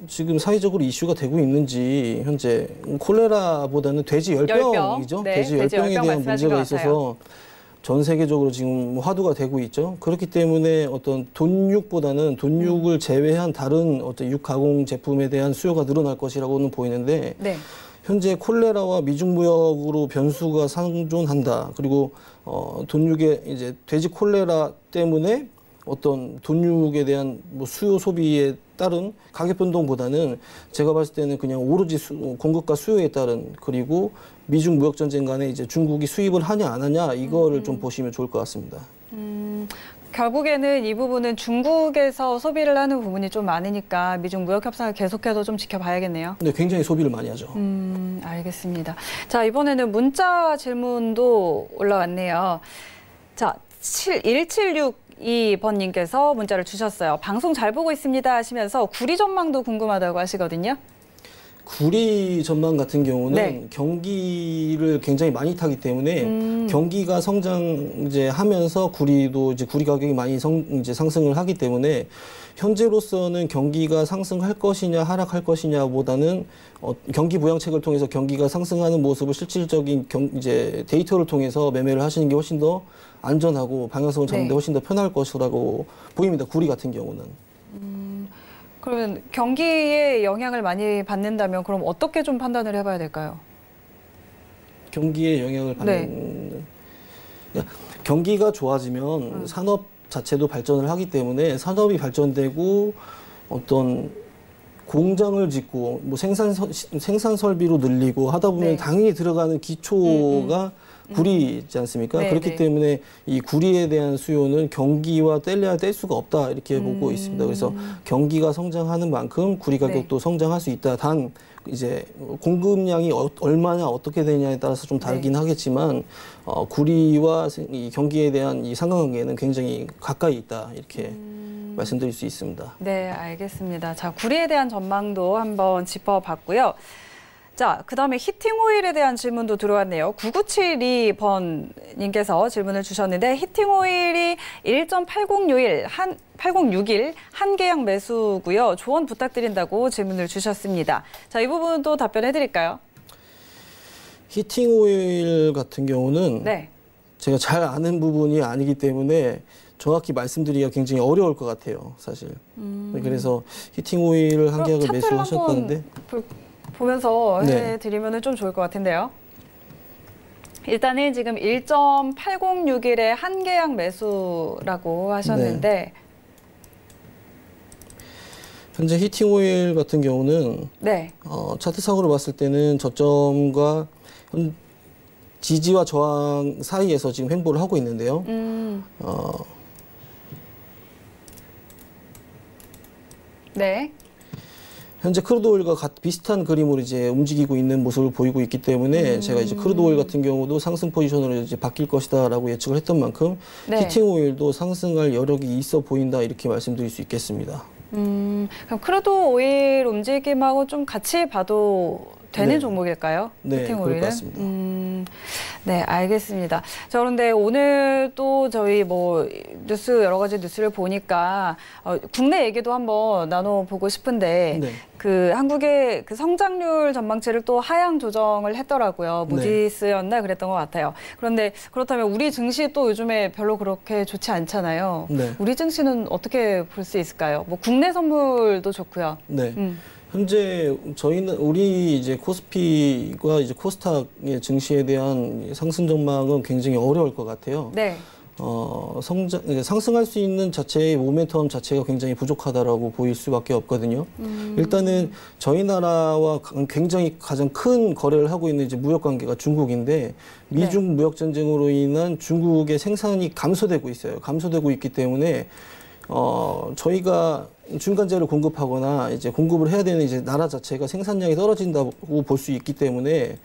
[SPEAKER 3] 지금 사회적으로 이슈가 되고 있는지 현재 콜레라보다는 돼지 열병이죠.
[SPEAKER 2] 네,
[SPEAKER 3] 돼지 열병에
[SPEAKER 2] 열병
[SPEAKER 3] 대한
[SPEAKER 2] 말씀하신
[SPEAKER 3] 문제가
[SPEAKER 2] 것
[SPEAKER 3] 있어서 전 세계적으로 지금 화두가 되고 있죠. 그렇기 때문에 어떤 돈육보다는 돈육을 제외한 다른 어떤 육 가공 제품에 대한 수요가 늘어날 것이라고는 보이는데
[SPEAKER 2] 네.
[SPEAKER 3] 현재 콜레라와 미중 무역으로 변수가 상존한다. 그리고 돈육의 이제 돼지 콜레라 때문에 어떤 돈육에 대한 뭐 수요 소비에 따른 가격 변동보다는 제가 봤을 때는 그냥 오로지 공급과 수요에 따른, 그리고 미중 무역 전쟁 간에 이제 중국이 수입을 하냐 안 하냐 이거를 좀 보시면 좋을 것 같습니다.
[SPEAKER 2] 결국에는 이 부분은 중국에서 소비를 하는 부분이 좀 많으니까 미중 무역 협상을 계속해서 좀 지켜봐야겠네요.
[SPEAKER 3] 네, 굉장히 소비를 많이 하죠.
[SPEAKER 2] 알겠습니다. 자, 이번에는 문자 질문도 올라왔네요. 자, 1762번님께서 문자를 주셨어요. 방송 잘 보고 있습니다 하시면서 구리 전망도 궁금하다고 하시거든요.
[SPEAKER 3] 구리 전망 같은 경우는
[SPEAKER 2] 네.
[SPEAKER 3] 경기를 굉장히 많이 타기 때문에 경기가 성장 이제 하면서 구리도 이제 구리 가격이 많이 이제 상승을 하기 때문에 현재로서는 경기가 상승할 것이냐 하락할 것이냐보다는 경기 부양책을 통해서 경기가 상승하는 모습을 실질적인 이제 데이터를 통해서 매매를 하시는 게 훨씬 더 안전하고 방향성을 잡는 데 훨씬 더 편할 것이라고 보입니다. 구리 같은 경우는.
[SPEAKER 2] 그러면 경기에 영향을 많이 받는다면 그럼 어떻게 좀 판단을 해봐야 될까요?
[SPEAKER 3] 경기에 영향을 받는 경기가 좋아지면 산업 자체도 발전을 하기 때문에 산업이 발전되고 어떤 공장을 짓고 뭐 생산 설비로 늘리고 하다 보면
[SPEAKER 2] 네.
[SPEAKER 3] 당연히 들어가는 기초가 구리지 않습니까?
[SPEAKER 2] 네,
[SPEAKER 3] 그렇기
[SPEAKER 2] 네.
[SPEAKER 3] 때문에 이 구리에 대한 수요는 경기와 뗄래야 뗄 수가 없다 이렇게 보고 있습니다. 그래서 경기가 성장하는 만큼 구리 가격도 성장할 수 있다. 단 이제 공급량이 얼마냐 어떻게 되냐에 따라서 좀 다르긴 하겠지만 구리와 이 경기에 대한 이 상관관계는 굉장히 가까이 있다 이렇게 말씀드릴 수 있습니다.
[SPEAKER 2] 네, 알겠습니다. 자, 구리에 대한 전망도 한번 짚어봤고요. 자, 그다음에 히팅 오일에 대한 질문도 들어왔네요. 9972번님께서 질문을 주셨는데 히팅 오일이 1.8061 한계약 매수고요. 조언 부탁드린다고 질문을 주셨습니다. 자, 이 부분도 답변해 드릴까요?
[SPEAKER 3] 히팅 오일 같은 경우는
[SPEAKER 2] 네.
[SPEAKER 3] 제가 잘 아는 부분이 아니기 때문에 정확히 말씀드리기가 굉장히 어려울 것 같아요, 사실. 그래서 히팅 오일을 한 계약을 매수하셨다는데
[SPEAKER 2] 보면서
[SPEAKER 3] 네.
[SPEAKER 2] 해드리면 좀 좋을 것 같은데요. 일단은 지금 1.8061의 한계약 매수라고 하셨는데
[SPEAKER 3] 네. 현재 히팅 오일 같은 경우는
[SPEAKER 2] 네.
[SPEAKER 3] 차트상으로 봤을 때는 저점과 지지와 저항 사이에서 지금 횡보를 하고 있는데요.
[SPEAKER 2] 네.
[SPEAKER 3] 현재 크루드 오일과 비슷한 그림으로 이제 움직이고 있는 모습을 보이고 있기 때문에 제가 이제 크루드 오일 같은 경우도 상승 포지션으로 이제 바뀔 것이다라고 예측을 했던 만큼
[SPEAKER 2] 네.
[SPEAKER 3] 히팅 오일도 상승할 여력이 있어 보인다 이렇게 말씀드릴 수 있겠습니다.
[SPEAKER 2] 그럼 크루드 오일 움직임하고 좀 같이 봐도 되는
[SPEAKER 3] 네.
[SPEAKER 2] 종목일까요?
[SPEAKER 3] 네,
[SPEAKER 2] 히팅
[SPEAKER 3] 그럴
[SPEAKER 2] 오일은?
[SPEAKER 3] 것 같습니다.
[SPEAKER 2] 네, 알겠습니다. 자, 그런데 오늘 또 저희 뭐 여러 가지 뉴스를 보니까 국내 얘기도 한번 나눠보고 싶은데
[SPEAKER 3] 네.
[SPEAKER 2] 그 한국의 그 성장률 전망치를 또 하향 조정을 했더라고요. 무디스였나 그랬던 것 같아요. 그런데 그렇다면 우리 증시 또 요즘에 별로 그렇게 좋지 않잖아요.
[SPEAKER 3] 네.
[SPEAKER 2] 우리 증시는 어떻게 볼 수 있을까요? 뭐 국내 선물도 좋고요.
[SPEAKER 3] 네. 현재 우리 이제 코스피와 이제 코스닥의 증시에 대한 상승 전망은 굉장히 어려울 것 같아요.
[SPEAKER 2] 네.
[SPEAKER 3] 상승할 수 있는 자체의 모멘텀 자체가 굉장히 부족하다라고 보일 수밖에 없거든요. 일단은 저희 나라와 굉장히 가장 큰 거래를 하고 있는 이제 무역 관계가 중국인데 미중 무역 전쟁으로 인한 중국의 생산이 감소되고 있어요. 감소되고 있기 때문에 저희가 중간재를 공급하거나 이제 공급을 해야 되는 이제 나라 자체가 생산량이 떨어진다고 볼 수 있기 때문에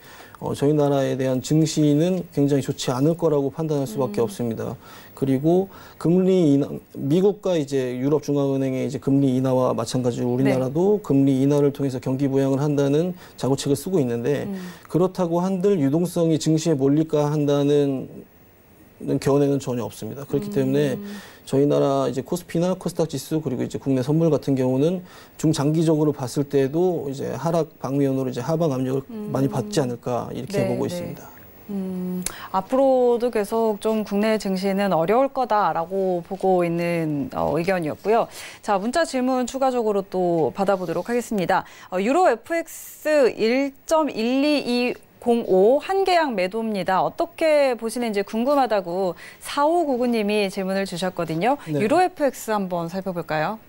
[SPEAKER 3] 저희 나라에 대한 증시는 굉장히 좋지 않을 거라고 판단할 수밖에 없습니다. 그리고 금리 인하, 미국과 이제 유럽 중앙은행의 이제 금리 인하와 마찬가지로 우리나라도 금리 인하를 통해서 경기 부양을 한다는 자구책을 쓰고 있는데 그렇다고 한들 유동성이 증시에 몰릴까 한다는 견해는 전혀 없습니다. 그렇기 때문에 저희 나라 이제 코스피나 코스닥 지수 그리고 이제 국내 선물 같은 경우는 중장기적으로 봤을 때도 이제 하락 방면으로 이제 하방 압력을 많이 받지 않을까 이렇게 보고 있습니다.
[SPEAKER 2] 앞으로도 계속 좀 국내 증시는 어려울 거다라고 보고 있는 의견이었고요. 자, 문자 질문 추가적으로 또 받아보도록 하겠습니다. 유로 FX 1.122 0105 한계약 매도입니다. 어떻게 보시는지 궁금하다고 4599님이 질문을 주셨거든요.
[SPEAKER 3] 네.
[SPEAKER 2] 유로 FX 한번 살펴볼까요?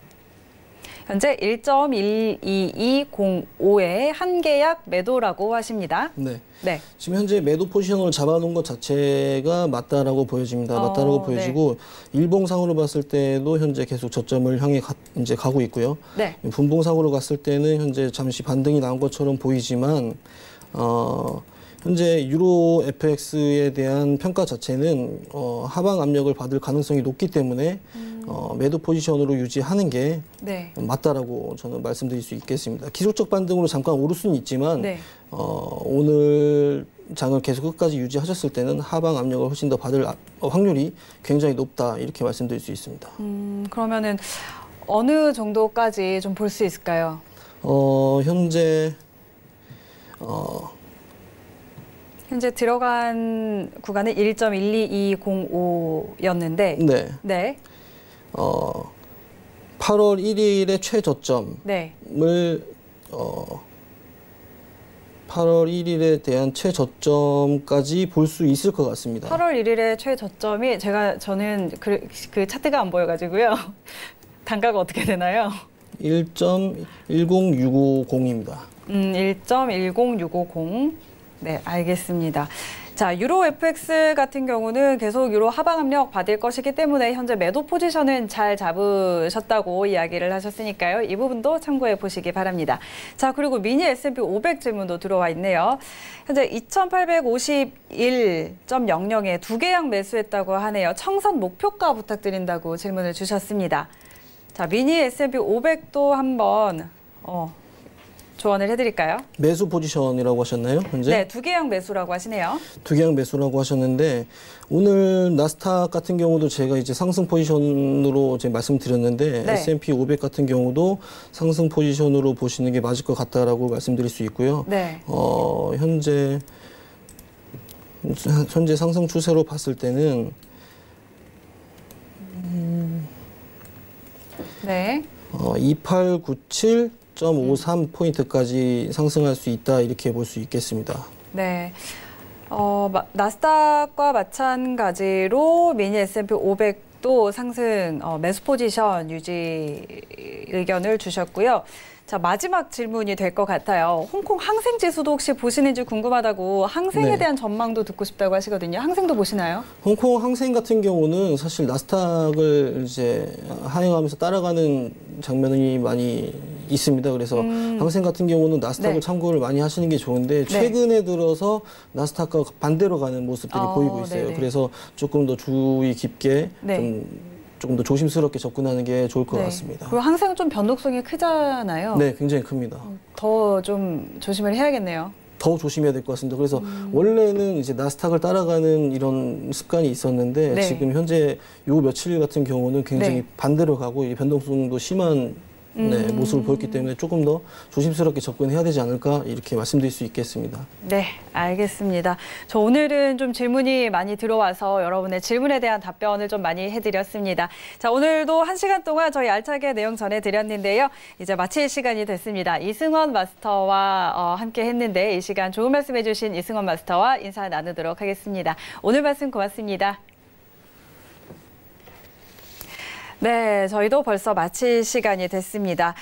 [SPEAKER 2] 현재 1.12205의 한계약 매도라고 하십니다.
[SPEAKER 3] 네.
[SPEAKER 2] 네.
[SPEAKER 3] 지금 현재 매도 포지션을 잡아놓은 것 자체가 맞다라고 보여집니다. 맞다라고 보여지고 일봉상으로 봤을 때도 현재 계속 저점을 향해 이제 가고 있고요.
[SPEAKER 2] 네.
[SPEAKER 3] 분봉상으로 갔을 때는 현재 잠시 반등이 나온 것처럼 보이지만 현재 유로 FX에 대한 평가 자체는 하방 압력을 받을 가능성이 높기 때문에 매도 포지션으로 유지하는 게
[SPEAKER 2] 네.
[SPEAKER 3] 맞다라고 저는 말씀드릴 수 있겠습니다. 기술적 반등으로 잠깐 오를 수는 있지만
[SPEAKER 2] 네.
[SPEAKER 3] 오늘 장을 계속 끝까지 유지하셨을 때는 하방 압력을 훨씬 더 받을 확률이 굉장히 높다 이렇게 말씀드릴 수 있습니다.
[SPEAKER 2] 그러면은 어느 정도까지 좀 볼 수 있을까요? 현재 들어간 구간은 1.12205였는데
[SPEAKER 3] 네.
[SPEAKER 2] 네.
[SPEAKER 3] 8월 1일의 최저점을
[SPEAKER 2] 네.
[SPEAKER 3] 8월 1일에 대한 최저점까지 볼 수 있을 것 같습니다.
[SPEAKER 2] 8월 1일의 최저점이 저는 그 차트가 안 보여가지고요. 단가가 어떻게 되나요?
[SPEAKER 3] 1.10650입니다.
[SPEAKER 2] 1.10650. 네, 알겠습니다. 자, 유로 FX 같은 경우는 계속 유로 하방 압력 받을 것이기 때문에 현재 매도 포지션은 잘 잡으셨다고 이야기를 하셨으니까요. 이 부분도 참고해 보시기 바랍니다. 자, 그리고 미니 S&P 500 질문도 들어와 있네요. 현재 2851.00에 2계약 매수했다고 하네요. 청산 목표가 부탁드린다고 질문을 주셨습니다. 자, 미니 S&P 500도 한번 조언을 해드릴까요?
[SPEAKER 3] 매수 포지션이라고 하셨나요? 현재?
[SPEAKER 2] 네, 2계약 매수라고 하시네요.
[SPEAKER 3] 2계약 매수라고 하셨는데 오늘 나스닥 같은 경우도 제가 이제 상승 포지션으로 제가 말씀드렸는데
[SPEAKER 2] 네.
[SPEAKER 3] S&P 500 같은 경우도 상승 포지션으로 보시는 게 맞을 것 같다라고 말씀드릴 수 있고요.
[SPEAKER 2] 네.
[SPEAKER 3] 현재 상승 추세로 봤을 때는
[SPEAKER 2] 네.
[SPEAKER 3] 2897.53포인트까지 상승할 수 있다 이렇게 볼 수 있겠습니다.
[SPEAKER 2] 네. 나스닥과 마찬가지로 미니 S&P 500도 상승 매수 포지션 유지 의견을 주셨고요. 자, 마지막 질문이 될 것 같아요. 홍콩 항생 지수도 혹시 보시는지 궁금하다고 항생에
[SPEAKER 3] 네.
[SPEAKER 2] 대한 전망도 듣고 싶다고 하시거든요. 항생도 보시나요?
[SPEAKER 3] 홍콩 항생 같은 경우는 사실 나스닥을 이제 하행하면서 따라가는 장면이 많이 있습니다. 그래서 항생 같은 경우는 나스닥을
[SPEAKER 2] 네.
[SPEAKER 3] 참고를 많이 하시는 게 좋은데 최근에 들어서 나스닥과 반대로 가는 모습들이 보이고 있어요.
[SPEAKER 2] 네네.
[SPEAKER 3] 그래서 조금 더 주의 깊게
[SPEAKER 2] 네.
[SPEAKER 3] 조금 더 조심스럽게 접근하는 게 좋을 것
[SPEAKER 2] 네.
[SPEAKER 3] 같습니다.
[SPEAKER 2] 그리고 항생은 좀 변동성이 크잖아요.
[SPEAKER 3] 네, 굉장히 큽니다.
[SPEAKER 2] 더 좀 조심을 해야겠네요.
[SPEAKER 3] 더 조심해야 될 것 같습니다. 그래서 원래는 이제 나스닥을 따라가는 이런 습관이 있었는데
[SPEAKER 2] 네.
[SPEAKER 3] 지금 현재 요 며칠 같은 경우는 굉장히
[SPEAKER 2] 네.
[SPEAKER 3] 반대로 가고 이 변동성도 심한 모습을 보였기 때문에 조금 더 조심스럽게 접근해야 되지 않을까 이렇게 말씀드릴 수 있겠습니다.
[SPEAKER 2] 네, 알겠습니다. 저 오늘은 좀 질문이 많이 들어와서 여러분의 질문에 대한 답변을 좀 많이 해드렸습니다. 자, 오늘도 1시간 동안 저희 알차게 내용 전해드렸는데요. 이제 마칠 시간이 됐습니다. 이승원 마스터와 함께 했는데 이 시간 좋은 말씀 해주신 이승원 마스터와 인사 나누도록 하겠습니다. 오늘 말씀 고맙습니다. 네, 저희도 벌써 마칠 시간이 됐습니다.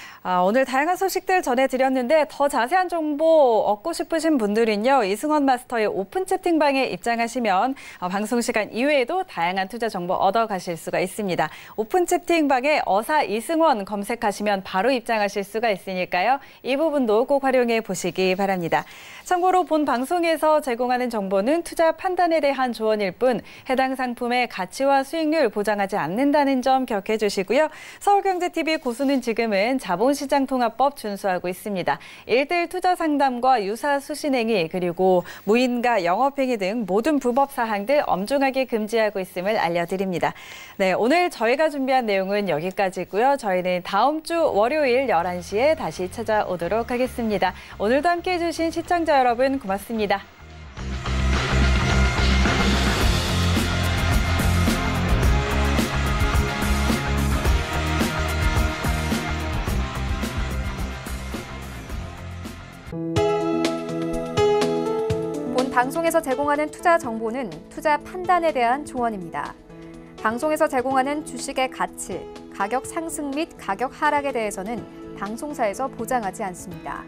[SPEAKER 2] 오늘 다양한 소식들 전해드렸는데 더 자세한 정보 얻고 싶으신 분들은요. 이승원 마스터의 오픈 채팅방에 입장하시면 방송 시간 이외에도 다양한 투자 정보 얻어가실 수가 있습니다. 오픈 채팅방에 어사 이승원 검색하시면 바로 입장하실 수가 있으니까요. 이 부분도 꼭 활용해 보시기 바랍니다. 참고로 본 방송에서 제공하는 정보는 투자 판단에 대한 조언일 뿐 해당 상품의 가치와 수익률 보장하지 않는다는 점 기억해 주시고요. 서울경제TV 고수는 지금은 자본시장통합법 준수하고 있습니다. 1:1 투자 상담과 유사 수신행위 그리고 무인가 영업행위 등 모든 불법 사항들 엄중하게 금지하고 있음을 알려드립니다. 네, 오늘 저희가 준비한 내용은 여기까지고요. 저희는 다음 주 월요일 11시에 다시 찾아오도록 하겠습니다. 오늘도 함께해 주신 시청자 여러분 고맙습니다.
[SPEAKER 1] 방송에서 제공하는 투자 정보는 투자 판단에 대한 조언입니다. 방송에서 제공하는 주식의 가치, 가격 상승 및 가격 하락에 대해서는 방송사에서 보장하지 않습니다.